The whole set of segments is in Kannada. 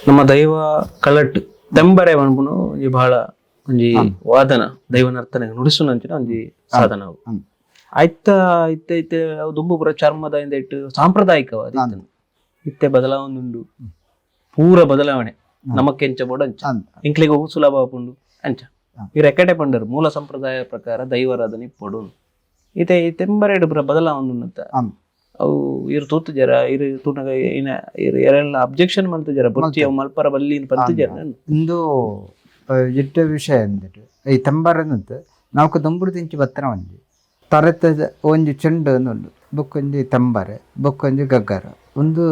ನಮ್ಮ ದೈವ ಕಲಟ್ ತೆಂಬರೆ ಮನ್ಪುನು ಒಂಜಿ ಬಹಳ ಒಂಜಿ ವಾದನ ದೈವ ನರ್ತನೆಗ್ ನುಡಿಸುನಂಚಿನ ಒಂಜಿ ಸಾಧನ ಅವು. ಐತ ಇತ್ತೆ ಇತ್ತೆ ಅವು ದುಂಬು ಪೂರ ಚರ್ಮದ ಇಂದ ಇಟ್ಟು ಸಾಂಪ್ರದಾಯಿಕವಾದ ಇತ್ತೆ ಬದಲಾವಣೆ ಪೂರ ಬದಲಾವಣೆ ನಮಕ್ಕೆಂಚ ಬೋಡ ಅಂಚ ಇಂಕ್ಲಿಗೆ ಹೋಗು ಸುಲಭ ಆಪುಂಡು ಅಂಚ ಇವ್ರು ಎಕಡೆ ಪಂಡರು ಮೂಲ ಸಂಪ್ರದಾಯ ಪ್ರಕಾರ ದೈವಾರಾಧನೆ ಪೊಡು ಇತ್ತೆ ಈ ತೆಂಬರೆಡು ಪೂರ ಬದಲಾವಣೆ ಅಂತ ಅವು ಇರು ತೂತು ಜರ ಇರು ತೂನಗ ಇರು ಯಾರೆಲ್ಲ ಅಬ್ಜೆಕ್ಷನ್ ಮಾಡ್ತು ಜರ ಬೊಚ್ಚಿ ಅವು ಮಲ್ಪರ ಬಲ್ಲಿನ ಪಂತು ಜರ ಇಂದು ಇಟ್ಟ ವಿಷಯ ಅಂದ್ಬಿಟ್ಟು ಈ ತಂಬಾರನಂತ ನಾವು ದಂಬುಡು ತಿಂಚಿ ಬತ್ತನ ಒಂಜಿ ತರತದ ಒಂಜಿ ಚೆಂಡು ಉಂಡು ಬೊಕ್ಕೊಂಜಿ ತಂಬಾರೆ ಬೊಕ್ಕೊಂಜಿ ಗಗ್ಗಾರ ಒಂದು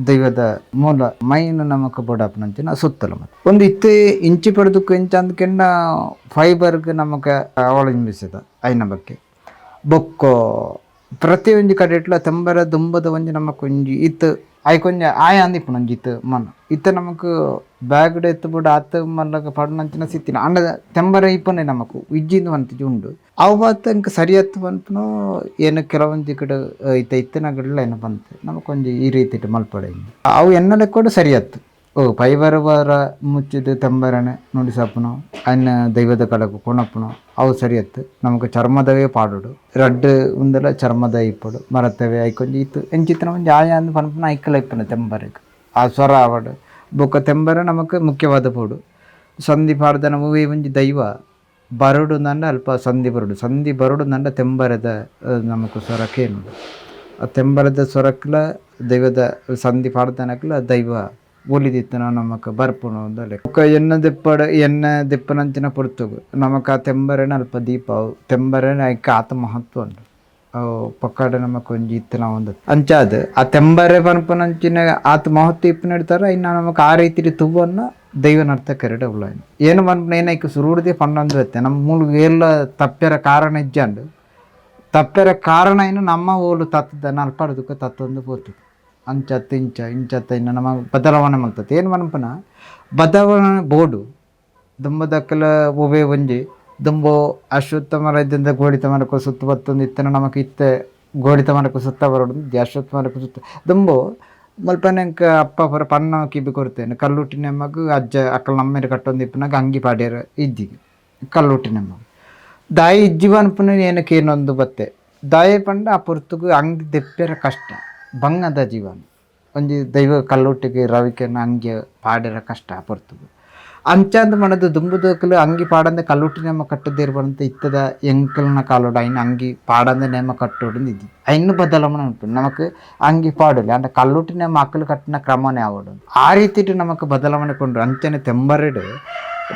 ದೈವದ ಮೂಲ ಮೈನು ನಮಕ್ ಬೋಡಾಪನಂಚಿನ ಸುತ್ತಲ ಮತ್ತೆ ಒಂದು ಇತ್ತೆ ಇಂಚಿ ಪಡೆದಕ್ಕೆ ಇಂಚ ಅಂದ್ಕೆಂಡ ಫೈಬರ್ಗ್ ನಮಕ್ ಅವಲಂಬಿಸಿದ ಐನ ಬಗ್ಗೆ ಬೊಕ್ಕೋ ಪ್ರತಿ ಒಂಜಿ ಕಡೆ ಇಟ್ಲ ತಂಬರ ದುಂಬದ ಒಂಜಿ ನಮಕ್ ಒಂಜಿ ಇತ್ತು ಆಯ್ಕೊಂಜ ಆಯ ಅಂದಿಪ್ಪು ಒಂಜಿ ಇತ್ತು ಮನ ಇತ್ತ ನಮಕ್ ಬ್ಯಾಗ್ಡ್ ಎತ್ತು ಬಿಡ ಆತ ಮಲ್ಲಗ ಪಡನಂಚಿನ ಸಿತ್ತಿನ ಅಂಡ ತೆಂಬರ ಇಪ್ಪನೆ ನಮಕ್ ಇಜ್ಜಿಂದು ಅಂತಿಜಿ ಉಂಡು ಅವು ಮಾತ ಇಂಕ ಸರಿಯತ್ತು ಬಂತನು ಏನು ಕೆಲವೊಂದು ಕಡೆ ಇತ್ತ ಇತ್ತಿನ ಗಿಡಲ ಏನು ಬಂತು ನಮಕೊಂಜಿ ಈ ರೀತಿ ಮಲ್ಪಡೆ ಅವು ಎನ್ನಲೆ ಕೂಡ ಸರಿಯತ್ತು ಫೈಬರ್ ಬರ ಮುಚ್ಚಿದ ತೆಂಬರನೆ ನುಡಿಸಪ್ಪನು ಅನ್ನ ದೈವದ ಕಲಕು ಕೊಣಪ್ಪನು ಅವು ಸರಿಯತ್ತು ನಮಕ್ ಚರ್ಮದವೇ ಪಾಡುಡು ರಡ್ಡು ಉಂದಲ ಚರ್ಮದ ಇಪ್ಪಡು ಮರತವೆ ಐಕೊಂಜಿ ಇತ್ತು ಎಂಚಿತ್ತನ ಒಂಜಿ ಆಯ ಅಂದ್ ಪನ್ಪನ ಐಕ್ಕಲ ಇಪ್ಪನ ತೆಂಬರಿಗೆ ಆ ಸ್ವರ ಆವಡು ಬೊಕ್ಕ ತೆಂಬರ ನಮಕ್ ಮುಖ್ಯವಾದ ಪೋಡು ಸಂಧಿ ಪಾಡ್ದ ನಮವೇ ಒಂಜಿ ದೈವ ಬರಡು ನಂಡ ಅಲ್ಪ ಸಂಧಿ ಬರಡು ನಂಡ ತೆಂಬರದ ನಮಕ್ ಸ್ವರಕ್ಕೆ ಏನುಡು ಆ ತೆಂಬರದ ಸ್ವರಕ್ಲ ದೈವದ ಸಂಧಿ ಪಾಡ್ದನಕ್ಲ ದೈವ ಒಲಿದಿತ್ತನ ನಮಕ್ ಬರ್ಪುನು ಲೆಕ್ಕ ಎಣ್ಣೆ ದಿಪ್ಪನಂಚಿನ ಪೊರ್ತುಗು ನಮಕ್ ಆ ತೆಂಬರೆನ ಅಲ್ಪ ದೀಪ ಅವು ತೆಂಬರೆನ ಐಕ ಆತ ಮಹತ್ವ ಉಂಡು ಅವು ಪಕ್ಕಡೆ ನಮಕ್ ಒಂಜಿ ಇತ್ತನ ಒಂದು ಅಂಚಾದ್ ಆ ತೆಂಬರೆ ಪನ್ಪನಂಚಿನ ಆತ ಮಹತ್ವ ಇಪ್ಪನ ಇಡ್ತಾರ ಇನ್ನ ನಮಕ್ ಆ ರೀತಿ ತುವ್ವನ್ನ ದೈವ ನರ್ತ ಕೆರಡೆ ಉಳ್ಳ ಏನು ಪನ್ಪನ ಏನೈಕ ಸುರುಡ್ದೆ ಪನ್ನೊಂದು ಎತ್ತೆ ನಮ್ಮ ಮೂಲ ಎಲ್ಲ ತಪ್ಪೆರ ಕಾರಣ ಇಜ್ಜಂಡು ತಪ್ಪೆರ ಕಾರಣ ಏನು ನಮ್ಮ ಓಲು ತತ್ತದ ನಲ್ಪಡದಕ್ಕೆ ತತ್ತೊಂದು ಪೋತು ಅಂಚತ್ತ ಇಂಚತ್ತ ಇನ್ನು ನಮ್ಮ ಬದಲಾವಣೆ ಮಾಡ್ತದೆ ಏನು ಮನಪನ ಬದಲಾವಣೆ ಬೋರ್ಡು ದುಂಬದಕ್ಕಲ ಒಬೆ ಒಂಜಿ ದುಂಬು ಅಶ್ವತ್ಥ ಮರ ಇದ್ದಿಂದ ಗೋಡಿತ ಮರಕ್ಕೂ ಸುತ್ತ ಬತ್ತೊಂದು ಇತ್ತನ ನಮಕ್ ಇತ್ತೆ ಗೋಡಿತ ಮರಕ್ಕೂ ಸುತ್ತ ಬರೋಡು ಅಶ್ವತ್ಥ ಮರಕ್ಕೂ ಸುತ್ತ ದುಂಬು ಮಲ್ಪನಂಕ ಅಪ್ಪ ಪರ ಪನ್ನ ಕಿಬಿ ಕೊಡ್ತೇನೆ ಕಲ್ಲುಟ್ಟಿನ ಮಗು ಅಜ್ಜ ಅಕ್ಕಲ ನಮ್ಮೇಲೆ ಕಟ್ಟೊಂದು ಇಪ್ಪನಾಗ ಅಂಗಿ ಪಾಡ್ಯಾರ ಇದ್ದಿಗೆ ಕಲ್ಲುಟ್ಟಿನ ಮಗು ದಾಯಿ ಇಜ್ಜಿವನ್ಪನ ಏನಕ್ಕೆ ಏನೊಂದು ಬತ್ತೆ ದಾಯಿ ಪಂಡ ಆ ಪುರ್ತುಗು ಅಂಗಿ ದೆಪ್ಪೆರ ಕಷ್ಟ ಬಂಗದ ಜೀವನ ಒಂಜಿ ದೈವ ಕಲ್ಲುಟ್ಟಿಗೆ ರವಿಕೆನ ಅಂಗಿ ಪಾಡಿರ ಕಷ್ಟ ಪೊರ್ತುಗು ಅಂಚಾಂದ್ ಮನದು ದುಂಬುದಕ್ಕಲು ಅಂಗಿ ಪಾಡಂದೆ ಕಲ್ಲುಟ್ಟಿ ನೇಮ ಕಟ್ಟದಿರ್ಬಂತ ಇತ್ತದ ಎಂಕಲ್ನ ಕಾಲೋಡು ಐನ ಅಂಗಿ ಪಾಡಂದೆ ನೇಮ ಕಟ್ಟೋಡು ಇದ್ದಿ ಐನು ಬದಲಾವಣೆ ಉಂಟು ನಮಕ್ ಅಂಗಿ ಪಾಡಲಿ ಅಂದ್ರೆ ಕಲ್ಲುಟ್ಟಿ ನೇಮ ಅಕ್ಕಲು ಕಟ್ಟಿನ ಕ್ರಮನೇ ಆವಡು ಆ ರೀತಿ ನಮಕ್ ಬದಲಾವಣೆ ಕೊಂಡ್ರು ಅಂಚನೆ ತೆಂಬರೆಡು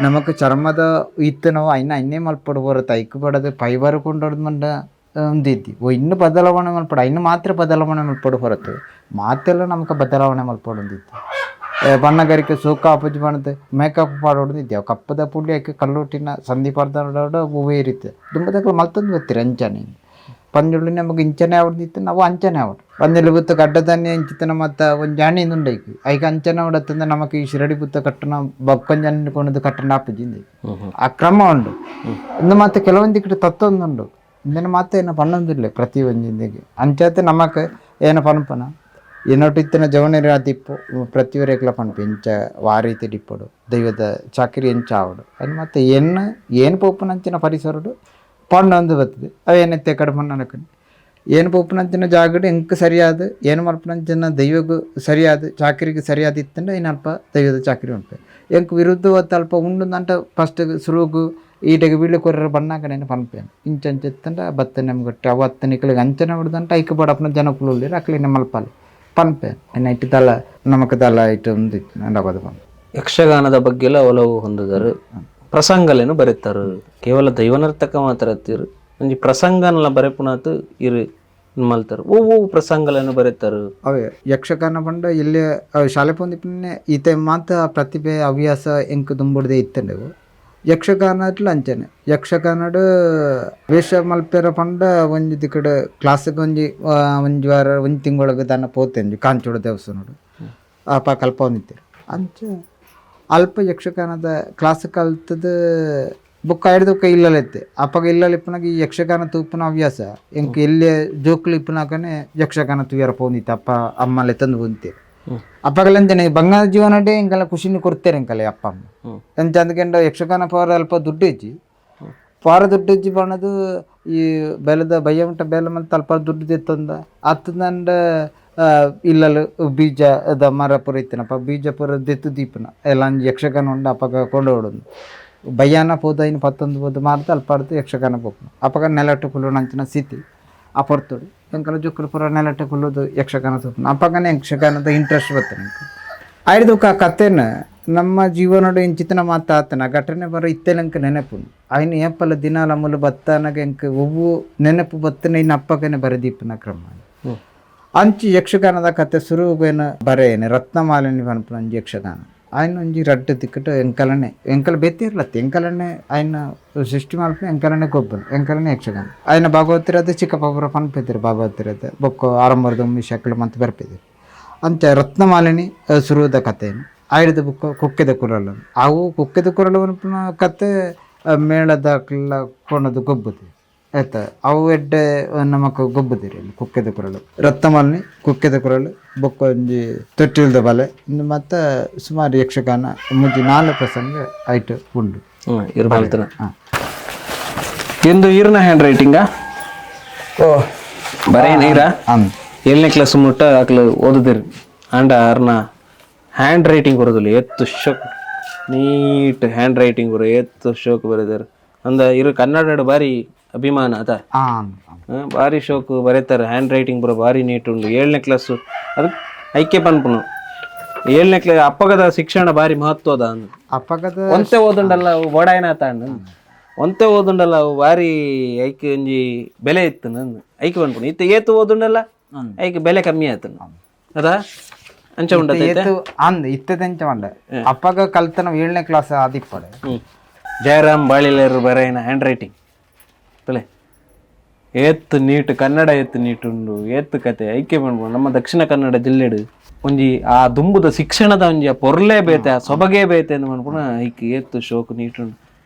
ನಮಕ್ ಚರ್ಮದ ಇತ್ತು ನಾವು ಐನೇ ಮಲ್ಪಡು ಬರುತ್ತೆ ಐಕ್ ಪಡದು ಫೈಬರ್ ಕೊಂಡೋದ್ ಮಂಡ ಒಂದಿದ್ದಿ ಇನ್ನು ಬದಲಾವಣೆ ಮಲ್ಪಡು ಐನು ಮಾತ್ರ ಬದಲಾವಣೆ ಮಲ್ಪಡು ಹೊರತು ಮಾತೆಲ್ಲ ನಮಕ್ ಬದಲಾವಣೆ ಮಲ್ಪಡೊಂದಿತ್ತು ಬಣ್ಣಗಾರಿಕೆ ಸೂಕ ಅಪ್ಪಜಿ ಬಣ್ಣದ ಮೇಕಪ್ ಪಾಡೋಡಿದ್ದೆ ಕಪ್ಪದ ಪುಡಿ ಆಕೆ ಕಲ್ಲುಟ್ಟಿನ ಸಂಧಿ ಪಡ್ದ ಹೂವೇ ಇರುತ್ತೆ ದುಂಬದಕ್ಕೆ ಮಲ್ತೊಂದು ಗೊತ್ತಿರ ಅಂಚನೆ ಪಂಜುಳ್ಳಿ ನಮಗೆ ಇಂಚನೆ ಆವಡ್ದಿತ್ತು ನಾವು ಅಂಚನೆ ಆವಡು ಒಂದೆಲ್ಲ ಬುತ್ತ ಗಡ್ಡದನ್ನೇ ಇಂಚಿತನ ಮತ್ತು ಒಂದು ಜಾಣಿಯಿಂದ ಉಂಡೈಕು ಐಕ ಅಂಚನೆ ಆವಡತ್ತಂದ್ರೆ ನಮಗೆ ಈ ಶಿರಡಿ ಬುತ್ತ ಕಟ್ಟಣ ಬಕ್ಕೊಂಜಾನಿ ಕೊಂಡದು ಕಟ್ಟಣ ಆಪಜಿಂದ ಆ ಕ್ರಮ ಉಂಡು ಇನ್ನು ಮತ್ತೆ ಕೆಲವೊಂದು ಕಡೆ ತತ್ತೊಂದುಂಡು ಇಂದಿನ ಮಾತ್ರ ಏನು ಪಣ್ಣೊಂದಿಲ್ಲ ಪ್ರತಿ ಒಂದಿಂದಿಗೆ ಅಂಚತೆ ನಮಕ್ ಏನು ಪನ್ಪನ ಏನೊಟ್ಟಿತ್ತಿನ ಜವನರಿ ಆದಿಪ್ಪು ಪ್ರತಿಯೊರೇಕ್ಲ ಪನ್ಪು ಇಂಚ ಆ ರೀತಿ ಡಿಪ್ಪಡು ದೈವದ ಚಾಕಿರಿ ಎಂಚ ಆವಡು ಅದು ಮತ್ತೆ ಏನು ಪೋಪುನಂಚಿನ ಪರಿಸರಡು ಪಣ್ಣೊಂದು ಬರ್ತದೆ ಅವೇನೈತೆ ಕಡಿಮೆ ಅನ್ಕೊಂಡು ಏನು ಪೋಪುನಂಚಿನ ಜಾಗಡು ಎಂಕ್ ಸರಿಯಾದ ಏನು ಮಲ್ಪನಂಚಿನ ದೈವಗೂ ಸರಿಯಾದ ಚಾಕಿರಿಗೆ ಸರಿಯಾದ ಇತ್ತಂದ್ರೆ ಏನಲ್ಪ ದೈವದ ಚಾಕಿರಿ ಉಂಟು ಎಂಕ್ ವಿರುದ್ಧವತ್ತು ಅಲ್ಪ ಉಂಡುಂದಂಟ ಫಸ್ಟ್ ಸುರುಗು ಈಟಗೆ ಬೀಳಕೊರ್ರ ಬಣ್ಣಾಕನೇನು ಪನ್ಪೇನು ಇಂಚಂಚೆತ್ತಂಡ ಬತ್ತ ನಮ್ಗಟ್ಟು ಅವತ್ತು ನಿಕ್ಲಿಗೆ ಅಂಚನೆ ಹೊಡೆದಂಟ ಐಕ ಬಡಪ್ಪನ ಜನಕ್ಕುಳ್ಳಿ ಅಕ್ಲಿನ ಮಲ್ಪಲ್ಲಿ ಪನ್ಪೇನು ಇನ್ನು ಇಟ್ಟು ದಲ ನಮಕ್ ದಲ ಇಟ್ಟು ಒಂದು ನಂಡಬದು ಪನ್ ಯಕ್ಷಗಾನದ ಬಗ್ಗೆ ಎಲ್ಲ ಒಲವು ಹೊಂದಿದರು ಪ್ರಸಂಗಲೇನು ಬರೀತಾರು ಕೇವಲ ದೈವನರ್ತಕ ಮಾತ್ರ ಎತ್ತಿರು ಒಂಜಿ ಪ್ರಸಂಗನೆಲ್ಲ ಬರೆಪುನಾತ್ ಇರು ಮಲ್ತಾರು ಓ ಪ್ರಸಂಗಲೇನು ಬರೀತಾರು ಅವೇ ಯಕ್ಷಗಾನ ಬಂಡ ಇಲ್ಲಿ ಶಾಲೆ ಪೊಂದಿಪ್ಪನೆ ಈತ ಮಾತ ಪ್ರತಿಭೆ ಹವ್ಯಾಸ ಎಂಕ್ ದುಂಬುಡ್ದೆ ಇತ್ತಂಡೆವು ಯಕ್ಷಗಾನಡ್ಲ ಅಂಚನೆ ಯಕ್ಷಗಾನಡು ವೇಷ ಮಲ್ಪೆರ ಪಂಡ ಒಂಜಿ ದಿಕ್ಕಡು ಕ್ಲಾಸಿಗೆ ಒಂಜಿ ವಾರ ಒಂಜಿ ತಿಂಗಳೊಳಗೆ ದನ ಪೋತೆಂಜಿ ಕಾಂಚೋಡು ದೇವಸ್ಥಾನಡು ಆಪ ಕಲ್ಪ ಹೊಂದಿತ್ತೇರು ಅಂಚ ಅಲ್ಪ ಯಕ್ಷಗಾನದ ಕ್ಲಾಸ್ ಕಲ್ತದ ಬುಕ್ಕ ಹಿಡ್ದಕ್ಕ ಇಲ್ಲಲೆತ್ತೆ ಅಪ್ಪಗ ಇಲ್ಲಲಿಪ್ಪನಾಗ ಈ ಯಕ್ಷಗಾನ ತೂಪನ ಹವ್ಯಾಸ ಎಂಕ್ ಎಲ್ಲೇ ಜೋಕ್ಲು ಇಪ್ಪನಾಗನೆ ಯಕ್ಷಗಾನ ತುಯ್ಯಾರ ಪೋಂದಿತ್ತು ಅಪ್ಪ ಅಮ್ಮಲೆ ತಂದು ಹೊಂತೀರು ಅಪ್ಪಗಲಂಚನೆ ಬಂಗಾರ ಜೀವನಡೆ ಇಂಕಲ್ಲ ಖುಷಿನಿ ಕೊಡ್ತಾರೆ ಇಂಕಲ್ಲ ಅಪ್ಪ ಅಮ್ಮ ಎಂಚ ಅಂದ್ಕೊಂಡು ಯಕ್ಷಗಾನ ಪವರ್ ಅಲ್ಪ ದುಡ್ಡು ಹೆಚ್ಚಿ ಪಾರ ದುಡ್ಡು ಹೆಚ್ಚಿ ಬಣ್ಣದು ಈ ಬೆಲದ ಬಯ್ಯ ಮುಟ್ಟ ಬೆಲ ಮತ್ತೆ ಅಲ್ಪ ದುಡ್ಡು ತೆತ್ತೊಂದ ಹತ್ತದಂಡ ಇಲ್ಲಲು ಬೀಜ ಅದ ಮರ ಪುರ ಇತ್ತನಪ್ಪ ಬೀಜ ಪುರ ದೆತ್ತು ದೀಪನ ಎಲ್ಲ ಯಕ್ಷಗಾನ ಉಂಡು ಅಪ್ಪಗ ಕೊಂಡು ಹೊಡೋದು ಬಯ್ಯಾನ ಪೋದ ಇನ್ನು 11 ಪೋದು ಮಾರ್ದು ಅಲ್ಪ ಅರ್ದು ಯಕ್ಷಗಾನ ಪೋಪನ ಅಪ್ಪಗ ನೆಲಟ್ಟು ಕುಲ್ಲೋಣ ಅಂಚಿನ ಸ್ಥಿತಿ ಆ ಪೊರ್ತೋಡು ಎಂಕಲ ಜೊಕ್ಕಲು ಪುರ ನೆಲಟ್ಟು ಕುಲ್ಲೋದು ಯಕ್ಷಗಾನ ತೋಪನ ಅಪ್ಪಗನೇ ಯಕ್ಷಗಾನದ ಇಂಟ್ರೆಸ್ಟ್ ಬರ್ತದೆ ಆಯ್ದು ಕಥೆನ ನಮ್ಮ ಜೀವನೋಡು ಇಂಚಿತನ ಮಾತಾತನ ಘಟನೆ ಬರೋ ಇತ್ತೆನಂಕ ನೆನಪು ಆಯ್ನ ಏಪಲ್ಲ ದಿನಾಲ ಮುಲು ಬತ್ತನಾಗ ಎಂಕ ಒವ್ವು ನೆನಪು ಬತ್ತನ ಇನ್ನು ಅಪ್ಪಗನೆ ಬರೆದೀಪನ ಕ್ರಮ ಅಂಚಿ ಯಕ್ಷಗಾನದ ಕತೆ ಶುರುವೇನು ಬರೆಯೇನೆ ರತ್ನಮಾಲಿನಿ ಪನ್ಪುನ ಅಂಜಿ ಯಕ್ಷಗಾನ ఆయన ಒಂಜಿ ರಡ್ಡು ತಿಕ್ಕಟ್ಟು ಎಂಕಲ ಬೆತ್ತಿರ್ಲತ್ತೆ ಎಂಕಲನೆ ఆయన ಸೃಷ್ಟಿ ಮಲ್ಪನೆ ಎಂಕಲನೆ ಗೊಬ್ಬರು ಎಂಕಲನೆ ಯಕ್ಷಗಾನ ఆయన ಭಾಗವತಿರದೆ ಚಿಕ್ಕಪ್ಪರ ಪನ್ಪೆತ್ತಿರು ಭಾಗವತಿರದೆ ಬೊಕ್ಕ ಆರಂಭದ ಶಕ್ಲು ಮತ್ತೆ ಬರ್ಪಿದ್ರು ಅಂಚ ರತ್ನಮಾಲಿನಿ ಶುರುದ ಕಥೆಯನ್ನು ಆಯ್ದ ಬುಕ್ಕ ಕುಕ್ಕೆದ ಕುರಲು ಅವು ಕುಕ್ಕೆದ ಕುರಲು ಪನ್ಪುನ ಕತೆ ಮೇಳದ ಕೊಂಡದು ಗೊಬ್ಬುದು ಆಯ್ತಾ ಅವು ಎಡ್ಡೆ ನಮಕ್ ಗೊಬ್ಬುದಿರಿ ಕುಕ್ಕೆದ ಕುರಲು ರತ್ನಮಾಲಿನಿ ಕುಕ್ಕೆದ ಕುರಲು ಬೊಕ್ಕ ಒಂಜಿ ತೊಟ್ಟಿಲ್ದ ಬಲೆ ಇನ್ನು ಮತ್ತೆ ಸುಮಾರು ಯಕ್ಷಗಾನ ಮುಂಚೆ 4 ಪ್ರಸಂಗ ಆಯ್ತು ಉಂಡು ಎಂದು ಈರ್ನ ಹ್ಯಾಂಡ್ ರೈಟಿಂಗಾ ಓ ಬರೀ ನೀರ 7ನೇ ಕ್ಲಾಸ್ ಮುಟ್ಟ ಆಕಲು ಓದಿದಿರಿ ಅಂಡ ಅರ್ನ ಹ್ಯಾಂಡ್ ರೈಟಿಂಗ್ ಬರೋದಿಲ್ಲ ಎತ್ತು ಶೋಕ್ ನೀಟ್ ಹ್ಯಾಂಡ್ ರೈಟಿಂಗ್ ಬರೋ ಎತ್ತು ಶೋಕ್ ಬರೀದಾರೆ ಅಂದ ಕನ್ನಡ ಬಾರಿ ಅಭಿಮಾನ ಅದ ಭಾರಿ ಶೋಕು ಬರೀತಾರೆ ಹ್ಯಾಂಡ್ ರೈಟಿಂಗ್ ಬರೋ ಭಾರಿ ನೀಟ್ ಉಂಡು 7ನೇ ಕ್ಲಾಸು ಅದಕ್ಕೆ ಐಕ್ಯ ಪನ್ಪುನು 7ನೇ ಕ್ಲಾಸ್ ಅಪ್ಪಗದ ಶಿಕ್ಷಣ ಭಾರಿ ಮಹತ್ವ ಅದ ಅಪ್ಪಗದ ಒಂತೆ ಓದುಂಡಲ್ಲ ಓಡಾಯನ ತಾಂಡು ಒಂತೆ ಓದುಂಡಲ್ಲ ಅವು ಭಾರಿ ಐಕೆ ಒಂಜಿ ಬೆಲೆ ಇತ್ತು ನಂದು ಐಕೆ ಪನ್ಪುನು ಇತ್ತ ಏತು ಓದುಂಡಲ್ಲ ಐಕೆ ಬೆಲೆ ಕಮ್ಮಿ ಆಯ್ತು ಅದಾ ಅಂಚ ಉಂಡೈತೆ ಅಂದ್ ಇತ್ತದಂಚ ಮಂಡ ಅಪ್ಪಗ ಕಲ್ತನ 7ನೇ ಕ್ಲಾಸ್ ಆದಿಪ್ಪಡೆ ಜಯರಾಮ್ ಬಾಳಿಲೇರು ಬರೆಯನ ಹ್ಯಾಂಡ್ ರೈಟಿಂಗ್ ಪಲೆ ಏತ್ ನೀಟ್ ಕನ್ನಡ ಏತ್ ನೀಟ್ ಉಂಡು ಏತ್ ಕತೆ ಐಕ್ಯ ಮಾಡ್ಬೋದು ನಮ್ಮ ದಕ್ಷಿಣ ಕನ್ನಡ ಜಿಲ್ಲೆಡು ಒಂಜಿ ಆ ದುಂಬುದ ಶಿಕ್ಷಣದ ಒಂಜಿ ಆ ಪೊರ್ಲೇ ಬೇತೆ ಆ ಸೊಬಗೇ ಬೇತೆ ಅಂತ ಮಾಡ್ಪುಣ ಐಕ್ ಏತ್ ಶೋಕು ನೀಟ್ ಉಂಡು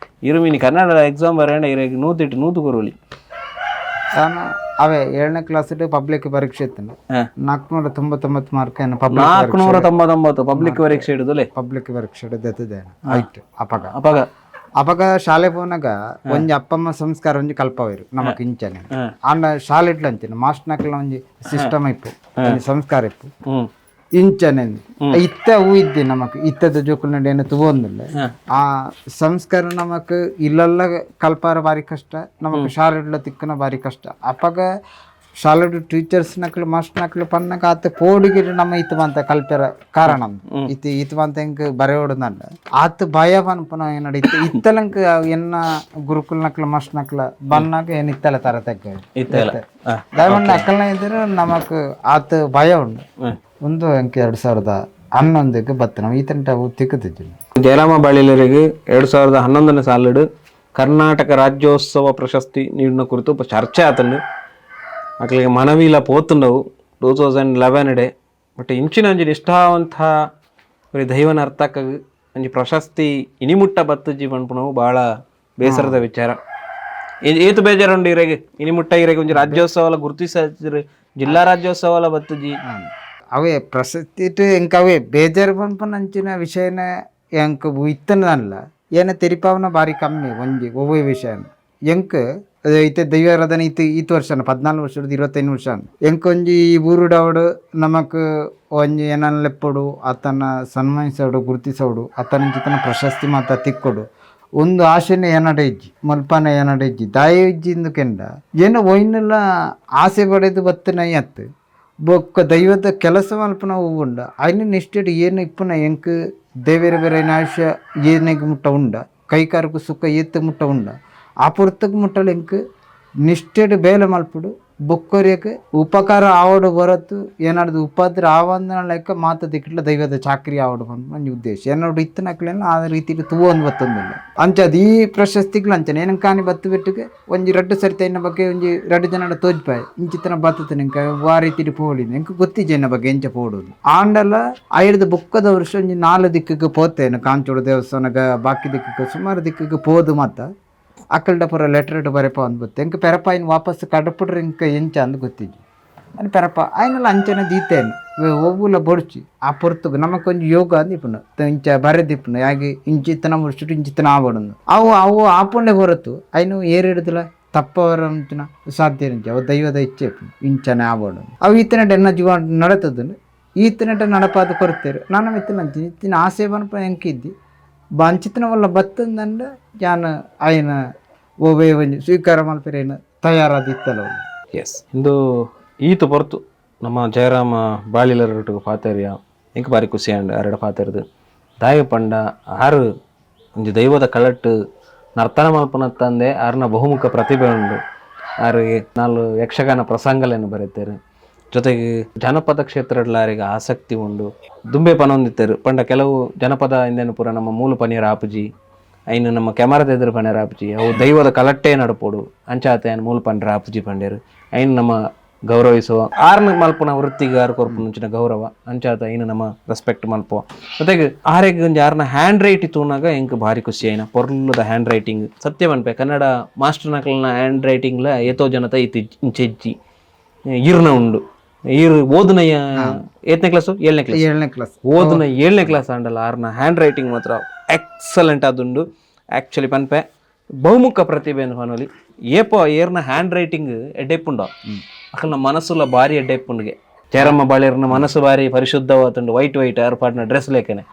ಇರುಮಿನಿ ಕನ್ನಡ ಎಕ್ಸಾಮ್ ಬರೋಣ ಇರಾಗಿ ನೂತು ಕೊರೋಲಿ ನಾನು ಅವೇ 7ನೇ ಕ್ಲಾಸ್ ಪಬ್ಲಿಕ್ ಪರೀಕ್ಷೆ ಇತ್ತು 499 ಮಾರ್ಕ್ 499 ಪಬ್ಲಿಕ್ ಪರೀಕ್ಷೆ ಇಡುದಲೆ ಪಬ್ಲಿಕ್ ಪರೀಕ್ಷೆ ಇಡದೆ ಆಯ್ತು ಅಪಗ ಶಾಲೆ ಪೋನಾಗ ಒಂಜಿ ಅಪ್ಪಮ್ಮ ಸಂಸ್ಕಾರ ಒಂಜಿ ಕಲ್ಪವೇರು ನಮಕ್ ಇಂಚನೆ ಆಂಡ ಶಾಲೆ ಇಟ್ಲ ಅಂಚನೆ ಮಾಸ್ಟರ್ ನಕ್ಲ ಒಂಜಿ ಸಿಸ್ಟಮ್ ಇಪ್ಪು ಸಂಸ್ಕಾರ ಇಪ್ಪು ಇಂಚನೆ ಇತ್ತ ಹೂ ಇದ್ದೆ ನಮಕ್ ಇತ್ತದ ಜೋಕುಲ್ ನಡೆ ಏನು ತುಗೊಂದಿಲ್ಲ ಆ ಸಂಸ್ಕಾರ ನಮಕ್ ಇಲ್ಲೆಲ್ಲ ಕಲ್ಪಾರ ಬಾರಿ ಕಷ್ಟ ನಮಕ್ ಶಾಲೆ ಇಡ್ಲ ತಿಕ್ಕನ ಬಾರಿ ಕಷ್ಟ ಅಪ್ಪಗ ಶಾಲೆ ಟೀಚರ್ಸ್ ನಕ್ಲು ಮಾಸ್ಟರ್ ನಕ್ಲು ಪನ್ನಕ ಆತ ಕೋಡಿಗಿರಿ ನಮ್ಮ ಇತ್ತು ಬಂತ ಕಲ್ಪರ ಕಾರಣ ಇತ್ತು ಬಂತ ಹೆಂಗ್ ಬರೆಯೋಡಂಡ ಆತ ಭಯ ಪನ್ಪನ ಏನಡಿತ್ತು ಇತ್ತಲಂಕ ಎನ್ನ ಗುರುಕುಲ್ ನಕ್ಲ ಮಾಸ್ಟರ್ ನಕ್ಲ ಬನ್ನಾಗ ಏನ್ ಇತ್ತಲ್ಲ ತರ ತೆಕ್ಕ ದಯಮಣ್ಣ ಅಕ್ಕಲ್ನ ಇದ್ರೆ ನಮಕ್ ಆತ ಭಯ ಉಂಡು ಒಂದು ಅಂಕೆ 2011 ಬತ್ತ ನಾವು ಈತಂಟ ತಿಕ್ಕತಿದ್ವಿ ಜಯರಾಮ ಬಾಳಿಲರಿಗೆ 2011ನೇ ಸಾಲಿಡು ಕರ್ನಾಟಕ ರಾಜ್ಯೋತ್ಸವ ಪ್ರಶಸ್ತಿ ನೀಡಿನ ಕುರಿತು ಚರ್ಚೆ ಆತಂಡು ಅಕ್ಲಿಗೆ ಮನವಿಲ ಪೋತುಂಡವು 2011 ಬಟ್ ಇಂಚಿನ ಒಂಜಿ ನಿಷ್ಠಾವಂತ ದೈವನ ಅರ್ಥಕ್ಕ ಒಂಜಿ ಪ್ರಶಸ್ತಿ ಇನಿಮುಟ್ಟ ಬತ್ತಜ್ಜಿ ಪನ್ಪುಣವು ಭಾಳ ಬೇಸರದ ವಿಚಾರ ಏತು ಬೇಜಾರುಂಡು ಇರೆಗೆ ಇನಿಮುಟ್ಟ ಇರೆಗೆ ಒಂಜಿ ರಾಜ್ಯೋತ್ಸವ ಗುರುತಿಸಿದ್ರೆ ಜಿಲ್ಲಾ ರಾಜ್ಯೋತ್ಸವ ಬತ್ತಜ್ಜಿ ಅವೇ ಪ್ರಶಸ್ತಿ ಎಂಕ ಅವೇ ಬೇಜಾರು ಪನ್ಪನ ಅಂಚಿನ ವಿಷಯನ ಎಂಕ್ ಇತ್ತನಲ್ಲ ಏನ ತೆರಿಪಾವನ ಭಾರಿ ಕಮ್ಮಿ ಒಂಜಿ ಒವ್ವೇ ವಿಷಯ ಎಂಕ್ ಐತೆ ದೈವಾರಾಧನೆ ಈತ ವರ್ಷನ 14 ವರ್ಷದ 25 ವರ್ಷ ಎಂಕ್ ಒಂಜಿ ಊರುಡವಡು ನಮಕ್ ಒಂಜಿ ಏನನ್ನ ಲೆಪ್ಪಡು ಆತನ ಸನ್ಮಾನಿಸೋಡು ಗುರುತಿಸೋಡು ಆತನ ಚಿತನ ಪ್ರಶಸ್ತಿ ಮಾತ ತಿಕ್ಕೊಡು ಒಂದು ಆಸೆನೆ ಏನಡೆ ಇಜ್ಜಿ ಮಲ್ಪನ ಏನಡೆ ಇಜ್ಜಿ ದಾಯ ಇಜ್ಜಿ ಇಂದುಕೆಂಡ ಏನೋ ಒಯ್ನೆಲ್ಲ ಆಸೆ ಪಡೆದು ಬತ್ತನ ಅತ್ತು ಬೊಕ್ಕ ದೈವದ ಕೆಲಸ ಮಲ್ಪನ ಉಂಡ ಐನ ನಿಷ್ಠೆಡ್ ಏನು ಇಪ್ಪನ ಎಂಕ್ ದೇವೇರೆ ಬೇರೆ ಆಯುಷ್ಯ ಏನೆಗ್ ಮುಟ್ಟ ಉಂಡ ಕೈಕಾರಕ್ಕೂ ಸುಖ ಏತ್ತು ಮುಟ್ಟ ಉಂಡ ಆ ಪುರ್ತಕ್ಕೆ ಮುಟ್ಟಲು ಎಂಕ್ ನಿಷ್ಠೆಡ್ ಬೇಲೆ ಮಲ್ಪಡು ಬೊಕ್ಕರಿಯಕ್ಕೆ ಉಪಕಾರ ಆವಡು ಬರತ್ತು ಏನಾಡ್ದು ಉಪದ್ರ ಆವಂದನ ಲೆಕ್ಕ ಮಾತ ದಿಕ್ಕಿಟ್ಲ ದೈವದ ಚಾಕ್ರಿ ಆವಡು ಬಂದು ನನ್ನ ಉದ್ದೇಶ ಏನಾಡು ಇತ್ತನಕ್ಲೇನ ಆ ರೀತಿ ತೂವೊಂದು ಬತ್ತೊಂದಿಲ್ಲ ಅಂಚದು ಈ ಪ್ರಶಸ್ತಿಗಳು ಅಂಚನೆ ಏನಂಗೆ ಕಾಣಿ ಬತ್ತು ಬಿಟ್ಟಿಗೆ ಒಂಜಿ 2 ಸರ್ತಿ ಎನ್ನ ಬಗ್ಗೆ ಒಂಜಿ 2 ಜನ ತೋಜ್ಪಾಯ್ ಇಂಚಿತನ ಬತ್ತದ ನಿಂಕ ಆ ರೀತಿ ಪೋಡಿನ ಎಂಕ ಗೊತ್ತಿಜ್ಜೆ ಎನ್ನ ಬಗ್ಗೆ ಎಂಚ ಪೋಡುದು ಆಂಡಲ ಐಡ್ದು ಬೊಕ್ಕದ ವರ್ಷ ಒಂಜಿ 4 ದಿಕ್ಕಿಗೆ ಪೋತೇನು ಕಾಂಚೋಡು ದೇವಸ್ಥಾನಗ ಬಾಕಿ ದಿಕ್ಕಿಗೆ ಸುಮಾರು ದಿಕ್ಕಿಗೆ ಪೋದು ಮಾತ ಅಕ್ಕಲ್ಡ ಪುರ ಲೆಟರ್ ಬರೆಪ ಅಂದ್ ಬತ್ತೆ ಎಂಕ ಪೆರಪಾಯಿನ ವಾಪಸ್ ಕಡಪುಡ್ರೆ ಇಂಕ ಎಂಚ ಅಂದ್ ಗೊತ್ತಿಜ್ಜಿ అని పెరప ఆయన అంచనా దీతేను ఒవ్వుల పొడిచి ఆ పొరుతుకు నమ్మకు కొంచెం యోగ అంది ఇప్పుడు ఇంಚ ಬರೆದು ఇప్పుడు ಯಾಕೆ ಇಂಚಿತ್ತನ ಮುಡಿಸಿಟ್ಟು ಇಂಚಿತ್ತನ ಆವಡುಂದು ಅವು ಆಪುಂಡೆ ಹೊರತು ಅಯ್ನು ಏರಿಡುದಿಲ್ಲ ತಪ್ಪವರಂತಿನ ಸಾಧ್ಯ నుంచి ಅವು ದೈವದ ಇಚ್ಛೆ ಇಂಚನೆ ಆವಡು ಅವು ಈತನಟ ಎನ್ನ ಜೀವ ನಡತದನ್ನು ಈತನಟ ನಡಪಾದ ಕೊರತೇರು ನಾನು ಇತ್ತನಂತೀನಿ ಇತ್ತಿನ ಆಸೆ ಬನಪ ಎಂಕಿದ್ದಿ ಅಂಚಿತನ ವల్ల ಬತ್ತಂದಂಡ ಯಾನು ఆయన ಓವೇ ಒಂಜಿ ಸ್ವೀಕಾರ ಮಲ್ಪರೇನು ತಯಾರಾದ ಇತ್ತಲ್ಲ ಎಸ್ ಇಂದು ಈತ ಹೊರತು ನಮ್ಮ ಜಯರಾಮ ಬಾಳಿಲರೊಟ್ಟಿಗೆ ಪಾತೆರಿಯ ಎಂಕ ಬಾರಿ ಖುಷಿ ಅಂಡ್ ಎರಡು ಪಾತೆರ್ದು ದಾಯ ಪಂಡ ಆರು ಒಂಜಿ ದೈವದ ಕಳಟ್ಟು ನರ್ತನ ಮಲ್ಪನ ತಂದೆ ಆರ್ನ ಬಹುಮುಖ ಪ್ರತಿಭೆ ಉಂಡು ಆರಿಗೆ ನಾಲ್ಕು ಯಕ್ಷಗಾನ ಪ್ರಸಂಗಗಳನ್ನು ಬರೀತಾರೆ ಜೊತೆಗೆ ಜನಪದ ಕ್ಷೇತ್ರಡ್ಲಾರಿಗೆ ಆಸಕ್ತಿ ಉಂಡು ದುಂಬೆ ಪನೊಂದಿತ್ತರು ಪಂಡ ಕೆಲವು ಜನಪದ ಇಂದೇನು ಪೂರ ನಮ್ಮ ಮೂಲ ಪನೀರ ಆಪುಜಿ ಐನು ನಮ್ಮ ಕ್ಯಾಮರಾದ ಎದುರು ಪನೀರ ಆಪುಜಿ ಅವು ದೈವದ ಕಲಟ್ಟೆ ನಡಪೋಡು ಅಂಚಾತೆ ಮೂಲ ಪಂಡ್ರ ಆಪುಜಿ ಪಂಡೇರು ಐನು ನಮ್ಮ ಗೌರವಿಸುವ ಆರ್ನ ಮಲ್ಪನ ವೃತ್ತಿಗೆ ಆರು ಕೊರ್ಪು ಮುಂಚಿನ ಗೌರವ ಅಂಚಾತ ಐನು ನಮ್ಮ ರೆಸ್ಪೆಕ್ಟ್ ಮಲ್ಪುವ ಜೊತೆಗೆ ಆರೆಗೆ ಒಂಜಿ ಆರ್ನ ಹ್ಯಾಂಡ್ ರೈಟ್ ತೂನಾಗ ಎಂಕ್ ಭಾರಿ ಖುಷಿ ಐನ ಪೊರ್ಲದ ಹ್ಯಾಂಡ್ ರೈಟಿಂಗ್ ಸತ್ಯ ಮನ್ಪೆ ಕನ್ನಡ ಮಾಸ್ಟರ್ ನಕಲ್ನ ಹ್ಯಾಂಡ್ ರೈಟಿಂಗ್ಲ ಏತೋ ಜನತ ಇತ್ತಿ ಇಂಚೆಜ್ಜಿ ಇರ್ನ ಉಂಡು ಈರು ಓದನಯ್ಯ 8ನೇ ಕ್ಲಾಸು 7ನೇ ಕ್ಲಾಸ್ ಓದನ 7ನೇ ಕ್ಲಾಸ್ ಆಂಡಲ್ಲ ಆರ್ನ ಹ್ಯಾಂಡ್ ರೈಟಿಂಗ್ ಮಾತ್ರ ಎಕ್ಸಲೆಂಟ್ ಆದುಂಡು ಆ್ಯಕ್ಚುಲಿ ಪನ್ಪೆ ಬಹುಮುಖ ಪ್ರತಿಭೆ ಅಂತ ಪನೋಲಿ ಏಪೋ ಏರ್ನ ಹ್ಯಾಂಡ್ ರೈಟಿಂಗ್ ಎಡ್ಡೆಪ್ಪುಂಡ ಅಕಲ್ನ ಮನಸ್ಸುಲ ಭಾರಿ ಎಡ್ಡೆಪ್ಪುಂಡ್ಗೆ ಜಯರಮ್ಮ ಬಾಳಿರ್ನ ಮನಸ್ಸು ಭಾರಿ ಪರಿಶುದ್ಧವಾತುಂಡು ವೈಟ್ ಏರ್ಪಾಡ್ನ ಡ್ರೆಸ್ ಲೇಖನೆ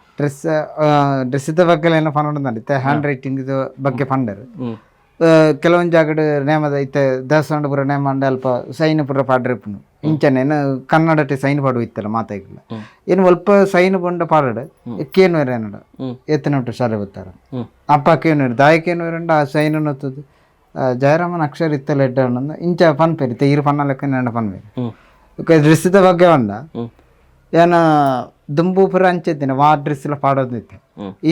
ಡ್ರೆಸ್ದ ಬಗ್ಗೆ ಏನೋ ಪನ್ನೊಂದು ಹ್ಯಾಂಡ್ ರೈಟಿಂಗ್ ಬಗ್ಗೆ ಪಂಡರು ಕೆಲವೊಂದು ಜಾಗಡ್ ನೇಮದ ಇತ್ತೆ ದೇವಸ್ಥಾನ ಪುರ ನೇಮ ಅಂಡ ಅಲ್ಪ ಸೈನ್ ಪುರ ಪಾಡ್ರಿಪ್ಪುನು ಇಂಚನೆ ಕನ್ನಡಟೆ ಸೈನ್ ಪಾಡು ಇತ್ತಲ್ಲ ಮಾತಾಗಿಲ್ಲ ಏನು ಅಲ್ಪ ಸೈನ್ ಬಂಡ ಪಾಡಡ ಕೇನುವರ ಏನಡ ಎತ್ತನೊಟ್ಟು ಶಾಲೆ ಬರ್ತಾರ ಅಪ್ಪ ಕೇನುವರ ದಾಯಕೇನುವರಂಡ ಆ ಸೈನ್ ನೊತ್ತದು ಜಯರಾಮನ ಅಕ್ಷರ ಇತ್ತಲ್ಲ ಎಡ್ಡ ಅನ್ನೋದು ಇಂಚ ಪನ್ಪೇರಿ ತೆಗಿರು ಪನ್ನ ಲೆಕ್ಕ ನೆಂಡ ಪನ್ಪೇರಿ ಡ್ರೆಸ್ದ ಬಗ್ಗೆ ಅಂಡ ಏನ ದುಂಬು ಪುರ ಅಂಚಿದ್ದೇನೆ ವಾ ಡ್ರೆಸ್ಲ ಪಾಡೋದು ಇತ್ತೆ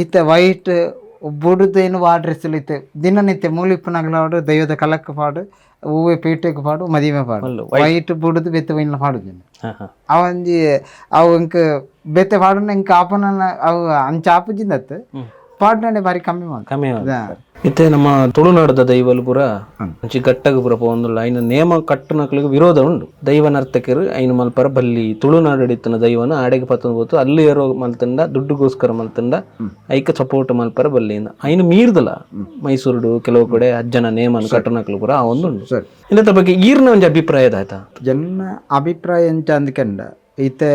ಈತ ವೈಟ್ ಬುಡುದೇನು ವಾ ಡ್ರೆಸ್ಸಲ್ಲಿ ಇತ್ತೆ ದಿನನಿತ್ಯ ಮೂಲಿಪ್ಪನಾಗ್ಲಾಡು ದೈವದ ಕಲಕ್ಕ ಪಾಡು ಹೂವೆ ಪೀಠಕ್ಕೆ ಪಾಡು ಮದಿಮೆ ಪಾಡು ವೈಟ್ ಬುಡುದು ಬೆತ್ತ ವೈನ್ಲ ಪಾಡುದಿನ ಅವಂಜಿ ಅವು ಇಂಕ ಬೆತ್ತ ಪಾಡುನ ಇಂಕ ಆಪನ ಅವು ಅಂಚ ಆಪುಜಿಂದತ್ ಪಾಡ್ನೆ ಬಾರಿ ಕಮ್ಮಿ ಇತ್ತೆ ನಮ್ಮ ತುಳುನಾಡದ ದೈವಲು ಪುರ ಅಂಚಿ ಗಟ್ಟಗ ಪುರ ಪೋಂದುಲ್ಲ ಐನ ನೇಮ ಕಟ್ಟನಕ್ಲಿಗೆ ವಿರೋಧ ಉಂಡು ದೈವ ನರ್ತಕರು ಐನು ಮಲ್ಪರ ಬಲ್ಲಿ ತುಳುನಾಡು ಹಿಡಿತನ ದೈವನ ಆಡೆಗೆ ಪತ್ತೊಂದು ಹೋತು ಅಲ್ಲಿ ಏರೋ ಮಲ್ತಂಡ ದುಡ್ಡುಗೋಸ್ಕರ ಮಲ್ತಂಡ ಐಕ ಸಪೋರ್ಟ್ ಮಲ್ಪರ ಬಲ್ಲಿಂದ ಐನು ಮೀರ್ದಲ್ಲ ಮೈಸೂರು ಕೆಲವು ಕಡೆ ಅಜ್ಜನ ನೇಮನ ಕಟ್ಟನಕ್ಲು ಪುರ ಆ ಒಂದುಂಡು ಇಂದ ಬಗ್ಗೆ ಈರ್ನ ಒಂಜಿ ಅಭಿಪ್ರಾಯದ ಆಯ್ತಾ ಜನ ಅಭಿಪ್ರಾಯ ಎಂಚ ಅಂದ್ಕಂಡ ಈತೆ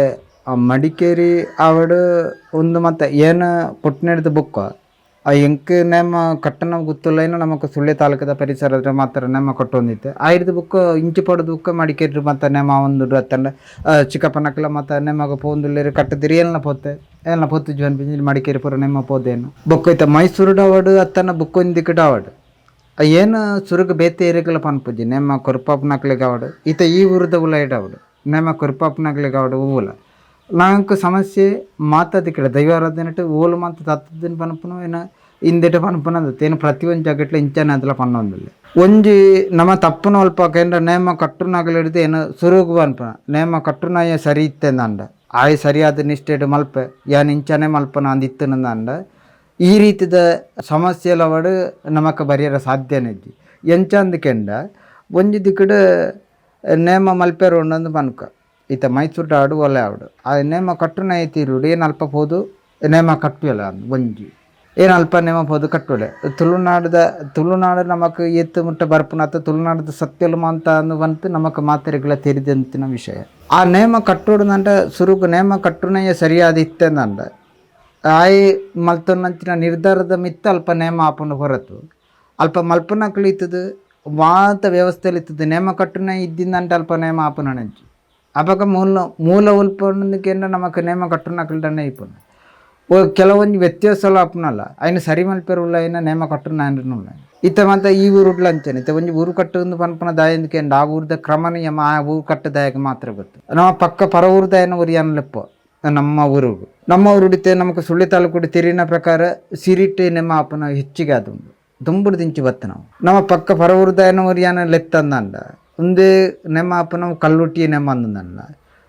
ಮಡಿಕೇರಿ ಆವಡು ಒಂದು ಮತ್ತೆ ಏನು ಪುಟ್ನೆಡ್ದ ಬುಕ್ಕ ಎಂಕ್ ನೇಮ ಕಟ್ಟನ ಗೊತ್ತಿಲ್ಲ ಏನೋ ನಮಕ್ ಸುಳ್ಳೆ ತಾಲೂಕದ ಪರಿಸರದ ಮಾತ್ರ ನೇಮ ಕೊಟ್ಟೊಂದಿತ್ತೆ ಆಯ್ದು ಬುಕ್ ಇಂಚಿ ಪಡೋದು ಬುಕ್ ಮಡಿಕೇರಿ ಮತ್ತೆ ನೇಮ ಒಂದು ಅತ್ತಂಡ ಚಿಕ್ಕಪ್ಪನಕ್ಲ ಮತ್ತೆ ನೇಮಗ ಪೋಂದುಲ್ಲೇರಿ ಕಟ್ಟದಿರಿ ಎಲ್ಲ ಪೊತ್ತು ಜೀವನ್ ಬಿಂಜಿ ಮಡಿಕೇರಿ ಪುರ ನೇಮ ಪೋದೇನು ಬುಕ್ ಐತೆ ಮೈಸೂರು ಡಾವಡು ಅತ್ತನ ಬುಕ್ ಒಂದಿಕ್ಕೆ ಡಾವಡು ಏನು ಸುರುಗ ಬೇತೆ ಏರಿಕಲ ಪನ್ಪುಜಿ ನೇಮ ಕೊರ್ಪಾಪ್ನಕ್ಲಿಗೆ ಆವಡು ಈತ ಈ ಊರದ ಉಲ ಇಡಾವಡು ನೇಮ ಕೊರ್ಪಾಪ್ನಕ್ಲಿಗೆ ಆವಡು ಹೂವುಲ ನಾಂಕು ಸಮಸ್ಯೆ ಮಾತಾದಿಕ್ಕಡ ದೈವಾರಾಧನೆಟ್ಟು ಓಲು ಮಾತು ತತ್ತದಿನ ಪನಪನು ಏನ ಇಂದೆಟ ಪನಪನದ ಏನು ಪ್ರತಿಯೊಂದು ಜಾಗಟ್ಲ ಇಂಚನೆ ಅದೆಲ್ಲ ಪನ್ನೊಂದಿಲ್ಲ ಒಂಜಿ ನಮ್ಮ ತಪ್ಪುನ ಅಲ್ಪ ಕೇಂದ್ರ ನೇಮ ಕಟ್ಟುನಾಗಲು ಹಿಡಿದು ಏನು ಸುರುಗು ಅನ್ಪನ ನೇಮ ಕಟ್ಟುನಾಯ ಸರಿ ಇತ್ತೆಂದ ಅಂಡ ಆಯ್ ಸರಿಯಾದ ನಿಷ್ಠೆಡ್ ಮಲ್ಪೆ ಯಾನ್ ಇಂಚನೆ ಮಲ್ಪನ ಅಂದಿತ್ತನಂದ ಅಂಡ ಈ ರೀತಿದ ಸಮಸ್ಯೆಲ ಅವಡು ನಮಕ್ ಬರೆಯರ ಸಾಧ್ಯನೇ ಇದ್ದಿ ಎಂಚ ಅಂದ್ಕೆಂಡ ಒಂಜಿ ದಿಕ್ಕಡ ನೇಮ ಮಲ್ಪೆರು ಒಂದೊಂದು ಪನ್ಕ ಈತ ಮೈಸೂರು ಆಡು ಒಲೆ ಆವಡು ಆ ನೇಮ ಕಟ್ಟುನ ಐತಿರುಡು ಏನು ಅಲ್ಪ ಹೋದು ನೇಮ ಕಟ್ಟುವಲ್ಲ ಒಂಜಿ ಏನು ಅಲ್ಪ ನೇಮ ಹೋದು ಕಟ್ಟುವಲೆ ತುಳುನಾಡು ನಮಕ್ ಎತ್ತು ಮುಟ್ಟ ಬರ್ಪುನತ್ತ ತುಳುನಾಡದ ಸತ್ಯಲು ಅಂತ ಅಂದು ಬಂತು ನಮಕ್ ಮಾತೆರೆಗಳ ತೆರಿದಂತಿನ ವಿಷಯ ಆ ನೇಮ ಕಟ್ಟೋಡುನಂಡ ಸುರುಗು ನೇಮ ಕಟ್ಟುನಯ್ಯ ಸರಿಯಾದ ಇತ್ತೆಂದಂಡ ಆಯ್ ಮಲ್ತೊನ್ನಂಚಿನ ನಿರ್ಧಾರದ ಮಿತ್ತ ಅಲ್ಪ ನೇಮ ಆಪುಂಡು ಹೊರತು ಅಲ್ಪ ಮಲ್ಪನಕ್ಲು ಇತ್ತದು ಮಾತ ವ್ಯವಸ್ಥೆಯಲ್ಲಿ ಇತ್ತದು ನೇಮ ಕಟ್ಟುನ ಇದ್ದಿಂದಂಟ ಅಲ್ಪ ನೇಮ ಆಪುನಂಚಿ ಅವಾಗ ಮೂಲ ಉಲ್ಪನ್ನಕ್ಕೆಂಡ ನಮಕ್ ನೇಮ ಕಟ್ಟುನಕ್ಲೇ ಇಪ್ಪುನು ಕೆಲವೊಂದು ವ್ಯತ್ಯಾಸಲು ಆಪುನಲ್ಲ ఆయన ಸರಿ ಮಲ್ಪೆರುಲ್ಲ అయినా ನೇಮ ಕಟ್ಟುನ ಅಂದ್ರನುಲ್ಲ ಇತ್ತ ಮತ್ತೆ ಈ ಊರುಡ್ಲ ಅಂಚನೆ ಇತ್ತ ಒಂಜಿ ಊರು ಕಟ್ಟುಂದು ಪನ್ಪನ ದಾಯಂದ್ಕೆಂಡ ಆ ಊರ್ದ ಕ್ರಮ ನಿಯಮ ಆ ಊರು ಕಟ್ಟ ದಾಯಕ ಮಾತ್ರ ಗೊತ್ತು ನಮ್ಮ ಪಕ್ಕ ಪರ ಊರು ದಾಯನ ಊರು ಯಾನಲೆಪ್ಪ ನಮ್ಮ ಊರು ಹಿಡಿತೆ ನಮಕ್ ಸುಳ್ಳಿ ತಾಲೂಕು ತಿರಿನ ಪ್ರಕಾರ ಸಿರಿಟ್ಟೆ ನೇಮ ಆಪನ ಹೆಚ್ಚಿಗೆ ಆದುಂಡು ದುಂಬುಡು ದಿಂಚಿ ಬತ್ತ ನಮ್ಮ ಪಕ್ಕ ಪರ ಊರು ದಾಯನ ಊರು ಯಾನ ಲೆತ್ತಂದಂಡ ಒಂದೇ ನೇಮ ಆಪನ ಕಲ್ಲುಟ್ಟಿಯ ನೇಮ ಅಂದಂಡ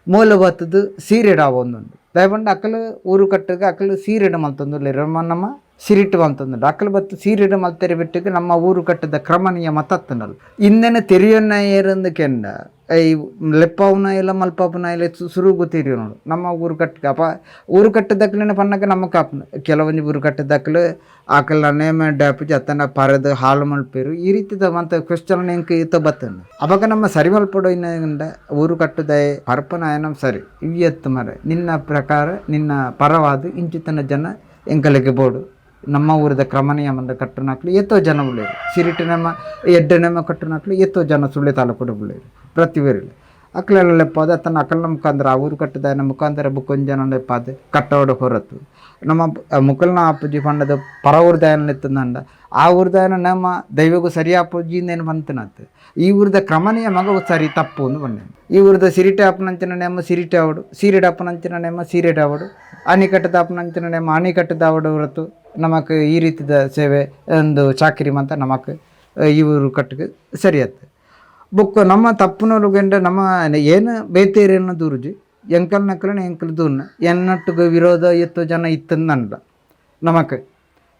ಮೂಲ ಬತ್ತದು ಸೀರೆಡ ಒಂದುಂಡು ದಯಪಂಡ ಅಕ್ಕಲು ಊರು ಕಟ್ಟಗ ಅಕ್ಕಲು ಸೀರೆಡ ಮಲ್ತೊಂದುಲ್ಲೇರ ನಮ್ಮ ಸಿರಿಟ್ಟು ಮಲ್ತೊಂದುಂಡು ಅಕ್ಕಲು ಬತ್ತು ಸೀರೆಡ ಮಲ್ತೆರೆ ಬಿಟ್ಟಿಗೆ ನಮ್ಮ ಊರು ಕಟ್ಟದ ಕ್ರಮ ನಿಯಮ ತತ್ತನಲ್ಲ ಇನ್ನೇನು ತೆರಿಯೊನ್ನ ಏರಂದು ಕೆಂಡ ಈ ಲೆಪ್ಪವನ ಇಲ್ಲ ಮಲ್ಪವನ ಇಲ್ಲ ಸುರು ಗೊತ್ತಿರಿ ನೋಡು ನಮ್ಮ ಊರು ಕಟ್ಟಿಗೆ ಅಪ್ಪ ಊರು ಕಟ್ಟಿದಕ್ಲೆ ಪನ್ನಕ್ಕೆ ನಮ್ಮ ಕಾಪನ ಕೆಲವೊಂದು ಊರು ಕಟ್ಟಿದಕ್ಲು ಆಕಲ್ಲ ನೇಮ ಡ್ಯಾಪಿ ಅತ್ತನ ಪರದು ಹಾಳು ಮಲ್ಪೇರು ಈ ರೀತಿದ ಮತ್ತೆ ಕ್ವಶನ್ ಎಂಕ ಇತ್ತ ಬತ್ತನ ಅವಾಗ ನಮ್ಮ ಸರಿ ಮಲ್ಪಡೋ ಇನ್ನಂಡ ಊರು ಕಟ್ಟದ ಪರಪನ ಆಯನ ಸರಿ ಇವಿ ಎತ್ತು ಮರ ನಿನ್ನ ಪ್ರಕಾರ ನಿನ್ನ ಪರವಾದ ಇಂಚಿತನ ಜನ ಎಂಕಲಿಗೆ ಬೋಡು ನಮ್ಮ ಊರದ ಕ್ರಮನಿಯಮದ ಕಟ್ಟನಾಕ್ಲು ಎತ್ತೋ ಜನ ಉಳ್ಳೇರು ಸಿರಿಟಿನೆಮ್ಮ ಎಡ್ಡನೆಮ್ಮ ಕಟ್ಟನಾಕ್ಲು ಎತ್ತೋ ಜನ ಸುಳ್ಳೆ ತಾಲೂಕು ಉಳ್ಳೇರು ಪ್ರತಿವೇರಿಲ್ಲ ಅಕ್ಲೆಲ್ಲ ಲೆಪ್ಪಾದ ತನ್ನ ಅಕಲ್ನ ಮುಖಾಂತರ ಆ ಊರು ಕಟ್ಟದ ಮುಖಾಂತರ ಬುಕ್ಕೊಂದು ಜನ ಲೆಪ್ಪಾದೆ ಕಟ್ಟೋಡ ಹೊರತು ನಮ್ಮ ಮುಕಲ್ನ ಅಪ್ಪಜಿ ಪಂಡದ ಪರ ಊರ್ದಾಯನ ಎತ್ತಂದಂಡ ಆ ಊರ್ದಾಯನ ನಮ್ಮ ದೈವಗೂ ಸರಿ ಅಪ್ಪಜಿಂದೇನು ಬಂತನತ್ತು ಈ ಊರದ ಕ್ರಮನೆಯ ಮಗವು ಸರಿ ತಪ್ಪು ಎಂದು ಬಂದೆ ಈ ಊರದ ಸಿರಿಟೆ ಅಪ್ಪನಂಚಿನ ನೇಮ ಸಿರಿಟೆ ಅವಡು ಸೀರೆಡ ಅಪ್ಪನಂಚಿನ ನೇಮ ಸೀರೆಡ ಅವಡು ಅಣಿಕಟ್ಟದ ಅಪ್ಪನಂಚಿನ ನೇಮ ಅಣಿಕಟ್ಟದ ಅವಡು ಹೊರತು ನಮಕ್ ಈ ರೀತಿದ ಸೇವೆ ಒಂದು ಚಾಕಿರಿ ಅಂತ ನಮಕ್ ಈ ಊರು ಕಟ್ಟಿಗೆ ಸರಿಯತ್ತೆ ಬುಕ್ ನಮ್ಮ ತಪ್ಪುನೊಳಗಂಡ ನಮ್ಮ ಏನು ಬೇತೇರೇನು ದೂರುಜಿ ಎಂಕಲ್ ನಕ್ಕಲನ ಎಂಕಲ್ ದೂರ್ನ ಎನ್ನಟ್ಟುಗ ವಿರೋಧ ಎತ್ತೋ ಜನ ಇತ್ತಂದಲ್ಲ ನಮಕ್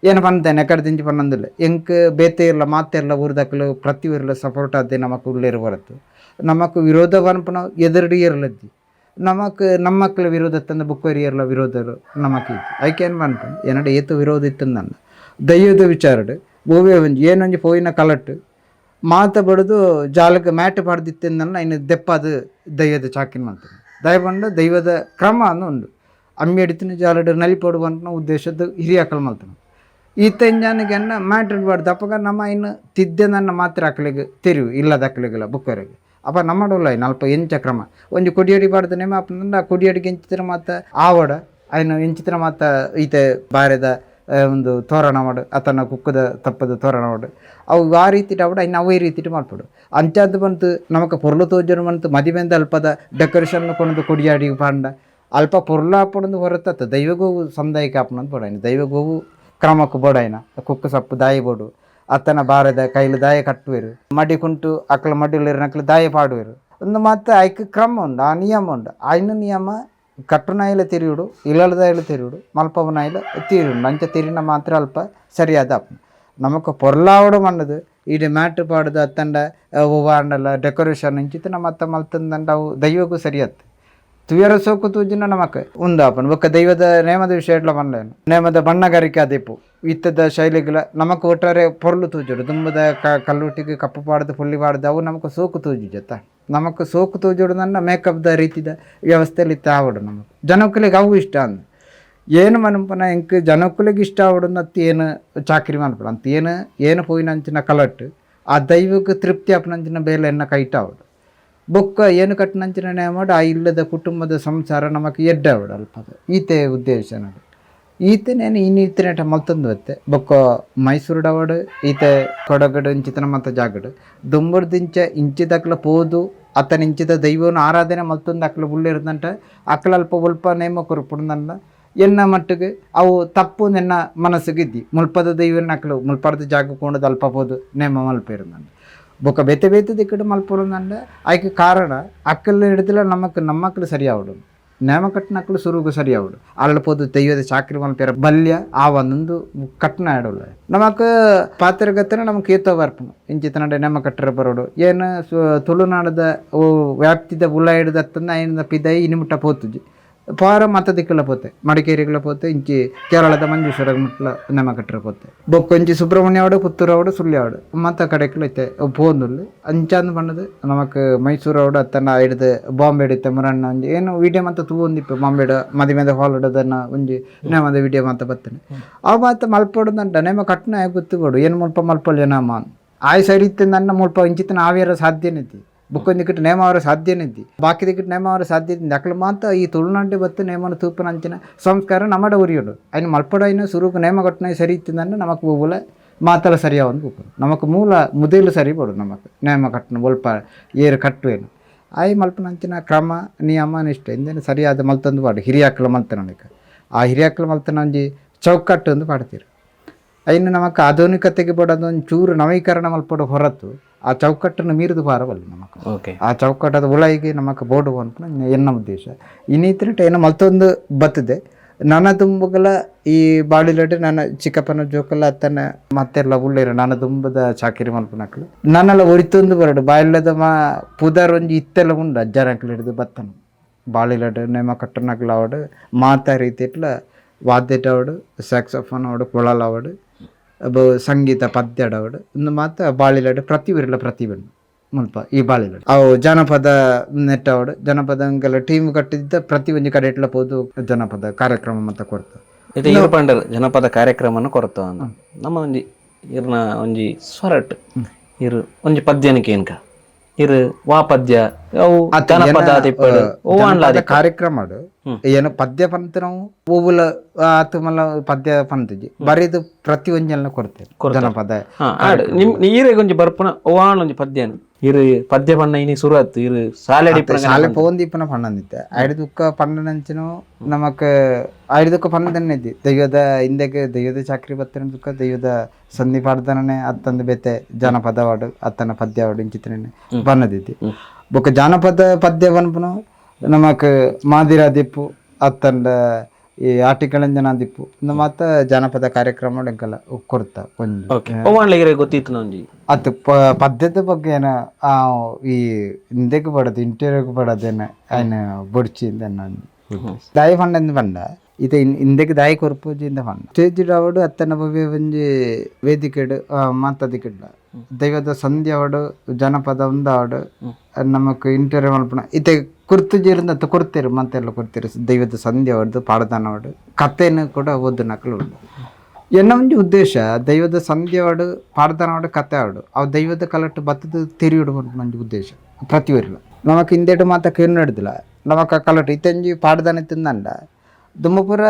ಏನು ಪಂತೇನೆ ಎಕಡೆ ತಿಂಚಿ ಪನ್ನೊಂದಿಲ್ಲ ಎಂಕ್ ಬೇತೆ ಇರಲ್ಲ ಮಾತೇರಲ್ಲ ಊರ್ದಕ್ಕಲು ಪ್ರತಿ ಊರಲ್ಲ ಸಪೋರ್ಟ್ ಆದ್ದೆ ನಮಕ್ ಉಳ್ಳೇರು ಬರತ್ತು ನಮಕ್ ವಿರೋಧ ಪನ್ಪನ ಎದುರಡಿ ಇರಲದ್ದಿ ನಮಕ್ ನಮ್ಮ ಮಕ್ಕಳ ವಿರೋಧ ತಂದ ಬುಕ್ವರಿ ಇರಲ್ಲ ವಿರೋಧರು ನಮಕ್ ಇತ್ತು ಐಕೆ ಏನು ಪನ್ಪನ ಏನಡೆ ಏತು ವಿರೋಧ ಇತ್ತಂದಲ್ಲ ದೈವದ ವಿಚಾರಡು ಬೋವೆ ಒಂಜಿ ಏನೊಂಜಿ ಪೋಯಿನ ಕಲಟ್ಟು ಮಾತ ಬಡ್ದು ಜಾಲಕ್ಕೆ ಮ್ಯಾಟ್ ಪಡ್ದಿತ್ತಂದಲ್ಲ ಇನ್ನು ದೆಪ್ಪದು ದೈವದ ಚಾಕಿನ ಮಾಡ್ತಾನೆ ದಯಪಂಡ ದೈವದ ಕ್ರಮ ಅನ್ನೋ ಉಂಡು ಅಮ್ಮಿ ಅಡಿತಿನ ಜಾಲಡು ನಲಿಪಡು ಅಂತ ಉದ್ದೇಶದ ಹಿರಿಯಾಕಲ್ ಮಾಡ್ತಾನೆ ಈತ ಇಂಜಾನಿಗೆ ಅನ್ನ ಮ್ಯಾಟ್ ಇಡ್ಬಾರ್ದು ಅಪ್ಪಗ ನಮ್ಮ ಇನ್ನು ತಿದ್ದೆ ನನ್ನ ಮಾತ್ರ ಹಾಕ್ಲಿಗೆ ತೆರಿವು ಇಲ್ಲದ ಹಾಕ್ಲಿಗಿಲ್ಲ ಬುಕ್ಕರಿಗೆ ಅಪ್ಪ ನಮ್ಮಡುಲ್ಲ ಅಲ್ಪ ಎಂಚ ಕ್ರಮ ಒಂದು ಕೊಡಿಯಡಿ ಬಾರ್ದು ನೇಮ ಅಪ್ಪನಂದ ಕೊಡಿಯಡಿಗೆ ಎಂಚಿತ್ರ ಮಾತ ಆವಡ ಅಯ್ನು ಎಂಚಿತ್ರ ಮಾತ ಈತೆ ಬಾರೆದ ಒಂದು ತೋರಣ ಮಾಡು ಆತನ ಕುಕ್ಕದ ತಪ್ಪದ ತೋರಣ ಮಾಡು ಅವು ಆ ರೀತಿ ಆವಡ ಇನ್ನು ಅವೇ ರೀತಿ ಮಾಡ್ಬಿಡು ಅಂಚದ್ದು ಬಂತು ನಮಕ್ ಪೊರ್ಲು ತೋಜರು ಬಂತು ಮದುವೆಂದ ಅಲ್ಪದ ಡೆಕೋರೇಷನ್ ಕೊಂಡು ಕೊಡಿಯಾಡಿ ಪಾಂಡ ಅಲ್ಪ ಪೊರ್ಲು ಹಾಪೊಂದು ಹೊರತತ್ತ ದೈವಗೋವು ಸಮುದಾಯಕ್ಕೆ ಹಾಪಣಂತ ಬೋಡಾಯ್ನ ದೈವಗೋವು ಕ್ರಮಕ್ಕೆ ಬೋಡಾಯ್ನ ಕುಕ್ಕ ಸೊಪ್ಪು ದಾಯಿ ಬೋಡು ಅತ್ತನ ಬಾರದ ಕೈಲು ದಾಯ ಕಟ್ಟುವೆರು ಮಡಿ ಕುಂಟು ಅಕ್ಲ ಮಡಿಲಿರು ನಕ್ಲು ದಾಯ ಪಾಡುವೆರು ಒಂದು ಮಾತು ಐಕ್ ಕ್ರಮ ಉಂಡು ಆ ನಿಯಮ ಉಂಡು ಆಯ್ನ ನಿಯಮ ಕಟ್ಟುನಾಯಿಲ ತಿರಿಯುಡು ಇಲ್ಲದಾಯಿಲ ತಿರಿಯುಡು ಮಲ್ಪವನಾಯಿಲ ತೀರುಂಡು ಅಂಚ ತಿರಿನ ಮಾತ್ರ ಅಲ್ಪ ಸರಿಯಾದ ನಮಕ್ ಪೊರ್ಲಾವಡು ಮಣ್ಣದು ಇಡೀ ಮ್ಯಾಟ್ ಪಾಡ್ದು ಅತ್ತಂಡ ಹೂವಾಂಡಲ್ಲ ಡೆಕೋರೇಷನ್ ಇಂಚಿತ್ತು ನಮ್ಮ ಅತ್ತ ಮಲ್ತಂದಂಡ ಅವು ದೈವಗೂ ಸರಿಯತ್ತೆ ತುಯರ ಸೋಕು ತೂಜಿನ ನಮಕ್ ಉಂದಾಪನ್ ಬೊಕ್ಕ ದೈವದ ನೇಮದ ವಿಷಯ ಬಂಡೇನು ನೇಮದ ಬಣ್ಣಗಾರಿಕೆ ಅದಿಪ್ಪು ಇತ್ತದ ಶೈಲಿಗಳ ನಮಕ್ ಒಟ್ಟಾರೆ ಪೊರ್ಲು ತೂಜುಡು ದುಂಬದ ಕಲ್ಲುಟ್ಟಿಗೆ ಕಪ್ಪು ಪಾಡ್ದು ಪುಳ್ಳಿ ಪಾಡ್ದು ಅವು ನಮಕ್ ಸೋಕು ತೂಜುಜತ್ತ ನಮಕ್ ಸೋಕು ತೂಜುಡು ನನ್ನ ಮೇಕಪ್ದ ರೀತಿದ ವ್ಯವಸ್ಥೆಯಲ್ಲಿ ಇತ್ತ ಆವಡು ನಮಕ್ ಜನಕ್ಕಲಿಗೆ ಅವು ಇಷ್ಟ ಅಂದ್ ಏನು ಮನಪನ ಎಂಕ್ ಜನಕ್ಕಲಿಗೆ ಇಷ್ಟ ಆವಡನ್ನತ್ತು ಏನು ಚಾಕ್ರಿ ಮನ್ಪಡ ಅಂತ ಏನು ಪೋಯಿನಂಚಿನ ಕಲಟ್ಟು ಆ ದೈವಕ್ಕೆ ತೃಪ್ತಿ ಅಪ್ಪನಂಚಿನ ಬೇಲೆ ಎನ್ನ ಕೈಟ ಆವಡು ಬೊಕ್ಕ ಏನು ಕಟ್ಟಿನಂಚಿನ ನೇಮಾಡು ಆ ಇಲ್ಲದ ಕುಟುಂಬದ ಸಂಸಾರ ನಮಕ್ ಎಡ್ಡಾವಡು ಅಲ್ಪದ ಈತೆ ಉದ್ದೇಶ ನಡು ಈತೆ ನೇನು ಇನ್ನಿತ್ತಿನ ಮಲ್ತಂದು ಬತ್ತೆ ಬೊಕ್ಕ ಮೈಸೂರುಡವಡು ಈತೆ ಕೊಡಗಡು ಇಂಚಿತನ ಮತ್ತ ಜಾಗಡು ದುಂಬರ್ದಿಂಚ ಇಂಚಿದಕ್ಲ ಪೋದು ಅತ್ತನ ಇಂಚಿದ ದೈವವನ್ನು ಆರಾಧನೆ ಮಲ್ತೊಂದು ಅಕ್ಲ ಬುಳ್ಳಿರದಂಟ ಅಕ್ಲ ಅಲ್ಪ ಉಲ್ಪ ನೇಮ ಕೊರಪುಡನಲ್ಲ ಎನ್ನ ಮಟ್ಟಿಗೆ ಅವು ತಪ್ಪು ನನ್ನ ಮನಸ್ಸಿಗಿದ್ದಿ ಮುಲ್ಪದ ದೈವನ ಅಕ್ಲು ಮುಲ್ಪದ ಜಾಗ ಕೊಂಡದು ಅಲ್ಪ ಪೋದು ನೇಮ ಮಲ್ಪೇರುಂದಂಡ ಬೊಕ್ಕ ಬೇತೆ ಬೇತೆ ದಿಕ್ಕಡು ಮಲ್ಪುರಂದಂಡ ಆಯ್ಕೆ ಕಾರಣ ಅಕ್ಕಲ್ ಹಿಡಿದಿಲ್ಲ ನಮ್ಮಕ್ಕಳು ಸರಿಯಾವಡು ನೇಮ ಕಟ್ಟಿನಕ್ಕಳು ಸುರುಗು ಸರಿಯಾವಡು ಅಲ್ಲ ಪೋದು ದೈವದ ಚಾಕ್ರಿ ಮಲ್ಪೇರ ಬಲ್ಯ ಆ ಒಂದೊಂದು ಕಟ್ನ ಆಡೋಲ್ಲ ನಮಕ್ ಪಾತ್ರಗತ್ತನ ನಮ್ಗೆ ಏತೋ ಬರ್ಪು ಇಂಚಿತನಡೆ ನೇಮ ಕಟ್ಟರ ಬರೋಡು ಏನು ತುಳುನಾಡದ ವ್ಯಾಪ್ತಿದ ಉಲ್ಲ ಹಿಡ್ದತ್ತಂದ ಐನದ ಪಿದೈ ಇನಿಮುಟ್ಟ ಪೋತುಜಿ ಪಾರ ಮತ ದಿಕ್ಕಲ ಪೋತೆ ಮಡಿಕೇರಿಗಳ ಪೋತೆ ಇಂಚಿ ಕೇರಳದ ಮಂಜೇಶ್ವರ ಮುಟ್ಲ ನೇಮ ಕಟ್ಟರ ಪೋತೆ ಬೊಕ್ಕೊಂಚಿ ಸುಬ್ರಹ್ಮಣ್ಯ ಅವಡು ಪುತ್ತೂರು ಅವಡು ಸುಳ್ಯ ಅವಡು ಮತ್ತ ಕಡೆಕ್ಲೈತೆ ಪೋಂದುಲ್ಲು ಅಂಚಾಂದು ಬಣ್ಣದು ನಮಕ್ ಮೈಸೂರು ಅವಡು ಅತ್ತನ ಹಿಡ್ದು ಬಾಂಬೆ ಹಿಡಿತೆ ಮುರಣ್ಣ ಒಂಜಿ ಏನು ವಿಡಿಯೋ ಮತ್ತ ತೂ ಒಂದಿಪ್ಪು ಬಾಂಬೆಡ ಮದುವೆದ ಹಾಲ್ ಹಿಡದನ್ನ ಒಂಜಿ ನೇಮದ ವಿಡಿಯೋ ಮತ್ತ ಬತ್ತನೆ ಆ ಮಾತ ಮಲ್ಪೊಡುದಂಟ ನೇಮ ಕಟ್ನ ಗೊತ್ತುಕೊಡು ಏನು ಮುಲ್ಪ ಮಲ್ಪಲ್ ಏನಮ್ಮ ಆಯ್ ಸೈಡ್ ಇತ್ತು ನನ್ನ ಮುಲ್ಪ ಇಂಚಿತನ ಆವಿಯರ ಸಾಧ್ಯನಿತಿ ಬುಕ್ಕೊಂದು ದಿಕ್ಕಟ್ಟು ನೇಮ ಅವರ ಸಾಧ್ಯನಿದ್ದಿ ಬಾಕಿ ದಿಕ್ಕಟ್ಟು ನೇಮ ಅವರ ಸಾಧ್ಯತೆ ಅಕ್ಲು ಮಾತ್ರ ಈ ತುಳುನಾಟಿ ಬತ್ತು ನೇಮನ ತೂಪನ ಅಂಚಿನ ಸಂಸ್ಕಾರ ನಮ್ಮಡ ಉರಿಯೋಡು ಅಯ್ನ ಮಲ್ಪಡ ಇನ್ನು ಸುರುಕು ನೇಮ ಕಟ್ಟನ ಸರಿ ಇತ್ತಿಂದ ನಮಕ್ ಬೂಲ ಮಾತಲ ಸರಿಯಾವಂದು ಬುಕ್ಕರು ನಮಕ್ ಮೂಲ ಮುದೇಲು ಸರಿ ಬೋಡು ನಮಕ್ ನೇಮ ಕಟ್ಟನ ಒಲ್ಪ ಏರು ಕಟ್ಟುವೇನು ಆಯ್ ಮಲ್ಪನ ಅಂಚಿನ ಕ್ರಮ ನಿಯಮ ನಿಷ್ಠೆ ಇಂದೇನು ಸರಿಯಾದ ಮಲ್ತಂದು ಪಾಡು ಹಿರಿಯಾಕ್ಲ ಮಲ್ತನಕ ಆ ಹಿರಿಯಾಕ್ಲ ಮಲ್ತನ ಒಂಜಿ ಚೌಕಟ್ಟು ಒಂದು ಪಾಡ್ತೀರು ಅಯ್ನು ನಮಕ್ ಆಧುನಿಕತೆಗೆ ಬೋಡೋದೊಂದು ಚೂರು ನವೀಕರಣ ಮಲ್ಪಡು ಹೊರತು ಆ ಚೌಕಟ್ಟನ್ನು ಮೀರಿದು ಬಾರವಲ್ಲ ನಮಕ್ ಓಕೆ ಆ ಚೌಕಟ್ಟದ ಉಳಾಯಿಗೆ ನಮಕ್ ಬೋರ್ಡು ಅನ್ಕೊಂಡು ಎನ್ನ ಉದ್ದೇಶ ಇನ್ನಿತರ ಏನು ಮತ್ತೊಂದು ಬತ್ತದೆ ನನ್ನ ತುಂಬಗಳ ಈ ಬಾಳಿಲಡ್ ನನ್ನ ಚಿಕ್ಕಪ್ಪನ ಜೋಕಲ್ಲ ಅತ್ತನ ಮತ್ತೆಲ್ಲ ಉಳ್ಳೇರು ನನ್ನ ತುಂಬದ ಚಾಕಿರಿ ಮಲ್ಪನಕ್ಲು ನನ್ನೆಲ್ಲ ಒರಿತೊಂದು ಬರಡು ಬಾಯಿಲ್ಲದ ಪುದರ್ ಒಂಜಿ ಇತ್ತೆಲ್ಲ ಉಂಡು ಅಜ್ಜನಕ್ಲು ಹಿಡಿದು ಬತ್ತನು ಬಾಳಿಲಡ್ ನೇಮ ಕಟ್ಟನಕ್ಲು ಅವಡು ಮಾತಾ ರೀತಿ ಇಟ್ಲ ವಾದ್ಯಟ ಅವಡು ಸ್ಯಾಕ್ಸೋಫೋನ್ ಅವಡು ಕೊಳಲ್ ಅವಡು ಸಂಗೀತ ಪದ್ಯಡ ಅವಡು ಇನ್ನು ಮಾತ ಬಾಳಿಲಡ್ ಪ್ರತಿವಿರಲ ಪ್ರತಿಭೆ ಮುಲ್ಪ ಈ ಬಾಳಿಲಡ್ ಅವು ಜನಪದ ನೆಟ್ಟವಡು ಜನಪದ ಟೀಮ್ ಕಟ್ಟಿದ್ದ ಪ್ರತಿ ಒಂಜಿ ಕಡೆ ಇಟ್ಲ ಪೋದು ಜನಪದ ಕಾರ್ಯಕ್ರಮ ಮತ್ತ ಕೊಡ್ತ ಇದು ಇರು ಪಂಡರ್ ಜನಪದ ಕಾರ್ಯಕ್ರಮನ ಕೊರತ ನಮ್ಮ ಒಂಜಿ ಇರ್ನ ಒಂಜಿ ಸ್ವರಟ್ ಇರು ಒಂಜಿ ಪದ್ಯನಿಕೆ ಏನ್ಕ ಇರು ವಾ ಪದ್ಯ ಅವು ಜನಪದ ತಿಪ್ಪಡು ಜನಪದ ಕಾರ್ಯಕ್ರಮ ಏನು ಪದ್ಯ ಪಂತ ನಾವು ಹೂವುಲ ಆತು ಮಲ್ಲ ಪದ್ಯ ಪಂತಜಿ ಬರೀದು ಪ್ರತಿ ಒಂಜಲ್ನ ಕೊಡ್ತೇವೆ ಜನಪದ ನಿಮ್ ಈರೆ ಒಂಜಿ ಬರ್ಪುನ ಓವಾನ್ ಒಂಜಿ ಪದ್ಯನು ಇರು ಪದ್ಯ ಪಣ್ಣ ಇನಿ ಸುರತ್ ಇರು ಶಾಲೆ ಶಾಲೆ ಪೋಂದಿಪ್ಪನ ಪಣ್ಣಂದಿತ್ತೆ ಐಡುದುಕ್ಕ ಪಣ್ಣನಂಚಿನ ನಮಕ್ ಐಡುದುಕ್ಕ ಪಣ್ಣದನ್ನೆದ್ದಿ ದೈವದ ಹಿಂದೆಗೆ ದೈವದ ಚಾಕ್ರಿ ಬತ್ತನದುಕ್ಕ ದೈವದ ಸಂಧಿ ಪಾಡ್ದನೇ ಅತ್ತಂದು ಬೇತೆ ಜನಪದ ವಾಡು ಅತ್ತನ ಪದ್ಯ ವಾಡು ಇಂಚಿತನೇ ಬನ್ನದಿದ್ದಿ ಬೊಕ್ಕ ಜಾನಪದ ಪದ್ಯ ಪನ್ಪುನ ನಮಕ್ ಮಾದಿರ ದಿಪ್ಪು ಅತ್ತಂಡ ಈ ಆಟಿಕಳಂಜನ ದಿಪ್ಪು ಇಂದು ಮಾತ ಜನಪದ ಕಾರ್ಯಕ್ರಮ ಎಂಕಲ್ಲ ಕೊಡ್ತ ಒಂಜಿ ಗೊತ್ತಿತ್ತು ನಂಜಿ ಅತ್ ಪದ್ಯದ ಬಗ್ಗೆ ಏನ ಈ ಹಿಂದೆಗೆ ಪಡದು ಇಂಟರ್ವ್ಯೂಗೆ ಪಡೋದೇನ ఆయన ಬೊಡ್ಚಿಂದ ದಾಯಿ ಪಂಡ ಪಂಡ ಇದು ಹಿಂದೆಗೆ ದಾಯಿ ಕೊರ್ಪುಜಿಂದ ಪಂಡ ಸ್ಟೇಜ್ ಅವಡು ಅತ್ತನ ಬಗೆ ಒಂಜಿ ವೇದಿಕೆಡು ಮಾತಾದಿಕ್ಕಿಡ್ಲ ದೈವದ ಸಂಧ್ಯಾ ಅವಡು ಜನಪದ ಉಂದ ಅವಡು ನಮಕ್ ಇಂಟರ್ವ್ಯೂ ಮಲ್ಪನ ಇತ್ತೆ ಕುರ್ತುಜಿರಿಂದ ಕೊಡ್ತೇರು ಮತ್ತೆಲ್ಲ ಕೊಡ್ತೇರು ದೈವದ ಸಂಧ್ಯಾ ಅವಡ್ದು ಪಾಡದಾನ ಅವಡು ಕಥೆನು ಕೂಡ ಓದು ನಕಲು ಉಂಟು ಎನ್ನ ಒಂಜಿ ಉದ್ದೇಶ ದೈವದ ಸಂಧ್ಯಾ ಅವಡು ಪಾಡದಾನ ಅವಡು ಕತೆ ಅವಡು ಅವು ದೈವದ ಕಲಟ್ಟು ಬತ್ತದ ತಿರಿಯುಡು ಒಂಜಿ ಉದ್ದೇಶ ಪ್ರತಿವರಿಲ ನಮಕ್ ಹಿಂದೆಡು ಮಾತ ಕೇನು ನಡೆದಿಲ್ಲ ನಮಕ್ ಕಲಟ್ಟು ಇತ್ತಂಜಿ ಪಾಡದಾನ ತಿಂದಂಡ ದುಮ್ಮಪುರ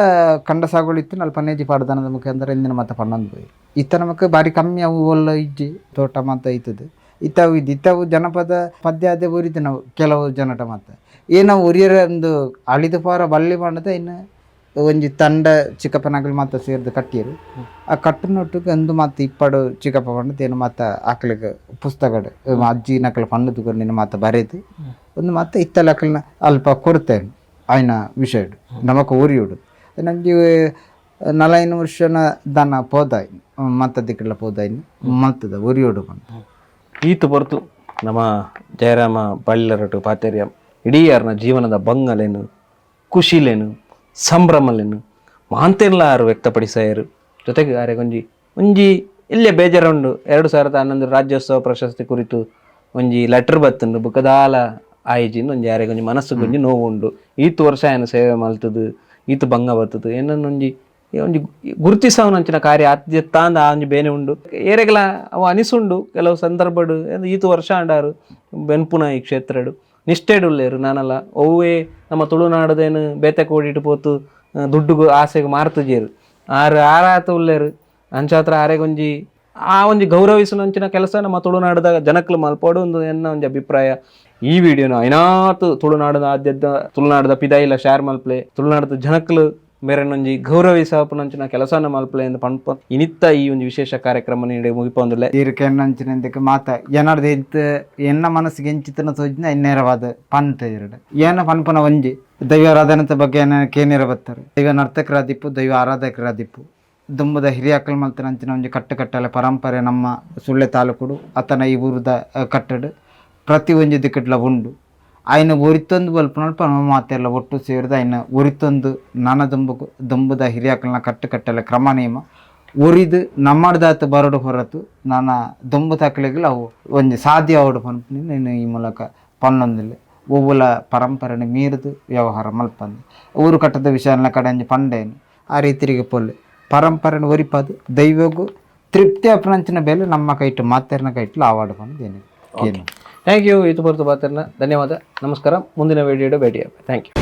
ಕಂಡ ಸಾಗುಗಳು ಇತ್ತು ನಲ್ಪ ನೇಜಿ ಪಾಡದಾನದ ಮುಖ ಅಂದ್ರೆ ಇಂದಿನ ಮಾತ ಪಣ್ಣೊಂದು ಪೋಯಿ ಇತ್ತ ನಮಕ್ ಬಾರಿ ಕಮ್ಮಿ ಅವು ಒಲ್ಲ ಇಜ್ಜಿ ತೋಟ ಮಾತ ಇತ್ತದು ಇತ್ತವು ಇದು ಇತ್ತವು ಜನಪದ ಪದ್ಯ ಅದೇ ಉರಿತು ನಾವು ಕೆಲವು ಜನಟ ಮಾತ ನಾವು ಉರಿಯರ ಒಂದು ಅಳಿದು ಪಾರ ಬಳ್ಳಿ ಮಾಡದ ಇನ್ನು ಒಂಜಿ ತಂಡ ಚಿಕ್ಕಪ್ಪನಗಳು ಮಾತ ಸೇರಿದು ಕಟ್ಟಿಯರು ಆ ಕಟ್ಟನೊಟ್ಟಿಗೆ ಒಂದು ಮಾತು ಇಪ್ಪಡು ಚಿಕ್ಕಪ್ಪ ಪಂಡದ ಏನು ಮಾತ ಆಕಳಿಗೆ ಪುಸ್ತಕಡು ಅಜ್ಜಿ ನಕಲು ಪಣ್ಣದು ನಿನ್ನ ಮಾತ ಬರೆದು ಒಂದು ಮಾತ ಇತ್ತಲಕಲ್ನ ಅಲ್ಪ ಕೊಡ್ತೇನೆ ಆಯ್ನ ವಿಷಯ ನಮಕ್ ಊರಿಯುಡು ನಂಜಿ 40 ವರ್ಷನ ದನ ಪೋದಾಯಿ ಮತ್ತದಿಕ್ಕೆಲ್ಲ ಪೋದಾಯಿ ಮತ್ತದ ಊರಿಯುಡು ಬಂತು ಈತು ಬರ್ತು ನಮ್ಮ ಜಯರಾಮ ಬಳ್ಳರಟು ಪಾತೆರ್ಯ ಇಡೀ ಯಾರನ ಜೀವನದ ಬಂಗಲೇನು ಖುಷಿಲೇನು ಸಂಭ್ರಮಲೇನು ಮಾಂತೆಲ್ಲಾರು ವ್ಯಕ್ತಪಡಿಸಾಯರು ಜೊತೆಗೆ ಆರೆಗೊಂಜಿ ಒಂಜಿ ಇಲ್ಲೇ ಬೇಜಾರುಂಡು 2011 ರಾಜ್ಯೋತ್ಸವ ಪ್ರಶಸ್ತಿ ಕುರಿತು ಒಂಜಿ ಲೆಟರ್ ಬತ್ತುಂಡು ಬುಕ್ಕದಾಲ ಆಯ್ಜಿಂದು ಒಂಜಿ ಯಾರೆಗೊಂಜಿ ಮನಸ್ಸು ಗೊಂಜಿ ನೋವು ಉಂಡು ಈತು ವರ್ಷ ಏನು ಸೇವೆ ಮಲ್ತದು ಈತು ಭಂಗ ಬರ್ತದು ಏನನ್ನೊಂಜಿ ಒಂಜಿ ಗುರುತಿಸವನಂಚಿನ ಕಾರ್ಯ ಆದ್ಯತ್ತಾಂದ ಆ ಒಂಜಿ ಬೇನೆ ಉಂಡು ಏರೆಗಲ ಅವು ಅನಿಸುಂಡು ಕೆಲವು ಸಂದರ್ಭಡು ಈತು ವರ್ಷ ಅಂಡಾರು ಬೆನ್ಪುನ ಈ ಕ್ಷೇತ್ರಡು ನಿಷ್ಠೆಡುಲ್ಲೇರು ನಾನಲ್ಲ ಒವ್ವೇ ನಮ್ಮ ತುಳುನಾಡದೇನು ಬೇತೆ ಕೋಡಿಟ್ಟು ಪೋತು ದುಡ್ಡುಗು ಆಸೆಗೆ ಮಾರ್ತುಜೇರು ಆರಾತ ಉಲ್ಲೇರು ಅಂಚಾತ್ರ ಆರೆಗೊಂಜಿ ಆ ಒಂಜಿ ಗೌರವಿಸುನಂಚಿನ ಕೆಲಸ ನಮ್ಮ ತುಳುನಾಡದ ಜನಕ್ಲು ಮಲ್ಪೋಡು ಒಂದು ಎನ್ನ ಒಂಜಿ ಅಭಿಪ್ರಾಯ. ಈ ವಿಡಿಯೋನ ಐನಾತು ತುಳುನಾಡದ ಆದ್ಯದ ತುಳುನಾಡದ ಪಿದಾಯಿಲ ಶೇರ್ ಮಲ್ಪ್ಲೆ ತುಳುನಾಡದ ಜನಕ್ಲು ಮೇರೆನೊಂಜಿ ಗೌರವಿಸಪುನಂಚಿನ ಕೆಲಸನ ಮಲ್ಪಲೆ ಎಂದು ಪಂಪ ಇನಿತ್ತ ಈ ಒಂದು ವಿಶೇಷ ಕಾರ್ಯಕ್ರಮ ನೀಡಿ ಮುಗಿಪೊಂದುಲೆ ತೀರ್ಕೆ ಎನ್ನಂಚಿನಂದಕ್ಕೆ ಮಾತ ಏನಾರ್ದ ಇತ್ತು ಎನ್ನ ಮನಸ್ಸಿಗೆ ಎಂಚಿತನ ತೋಜಿನ ಇನ್ನೇರವಾದ ಪಂತ ಎರಡು ಏನ ಪನ್ಪನ ಒಂಜಿ ದೈವ ಆರಾಧನದ ಬಗ್ಗೆ ಕೇನಿರ ಬತ್ತಾರೆ ದೈವ ನರ್ತಕರಾದಿಪ್ಪು ದೈವ ಆರಾಧಕರಾದಿಪ್ಪು ದುಂಬದ ಹಿರಿಯಾಕಲ್ ಮಲ್ತನಂಚಿನ ಒಂಜಿ ಕಟ್ಟಲ ಪರಂಪರೆ ನಮ್ಮ ಸುಳ್ಳೆ ತಾಲೂಕುಡು ಅತನ ಈ ಊರದ ಕಟ್ಟಡು ಪ್ರತಿ ಒಂಜಿ ದಿಕ್ಕಟ್ಲ ಉಂಡು ఆయన ಒರಿತೊಂದು ಬಲ್ಪನಲ್ಪ ಮಾತೆಲ್ಲ ಒಟ್ಟು ಸೇರಿದ ఆయన ಒರಿತೊಂದು ನಾನ ದುಂಬುದ ಹಿರಿಯಾಕಲ್ನ ಕಟ್ಟಲೆ ಕ್ರಮ ನಿಯಮ ಒರಿದು ನಮ್ಮಡ್ದಾತ ಬರಡು ಹೊರತು ನಾನ ದುಂಬು ತಕ್ಕಲಿಗೆ ಅವು ಒಂಜಿ ಸಾಧ್ಯ ಅವಡು ಪನ್ಪನಿ ನೀನು ಈ ಮೂಲಕ ಪನ್ನೊಂದಿಲ್ಲ ಒವ್ವುಲ ಪರಂಪರೆನ ಮೀರಿದು ವ್ಯವಹಾರ ಮಲ್ಪಂದು ಊರು ಕಟ್ಟದ ವಿಷಯನ ಕಡೆ ಅಂಜಿ ಪಂಡೇನು ಆ ರೀತಿಗೆ ಪೊಲ್ಲೆ ಪರಂಪರೆನ ಒರಿಪದು ದೈವಗೂ ತೃಪ್ತಿ ಅಪನಂಚಿನ ಬೇಲೆ ನಮ್ಮ ಕೈಟು ಮಾತೆರ್ನ ಕೈಟ್ಲು ಆವಾಡು ಪಂದು ಏನು ಥ್ಯಾಂಕ್ ಯು. ಇದು ಬರ್ತು ಬಾತರ್ನ ಧನ್ಯವಾದ, ನಮಸ್ಕಾರ. ಮುಂದಿನ ವಿಡಿಯೋ ಭೇಟಿಯಾಗ. Thank you.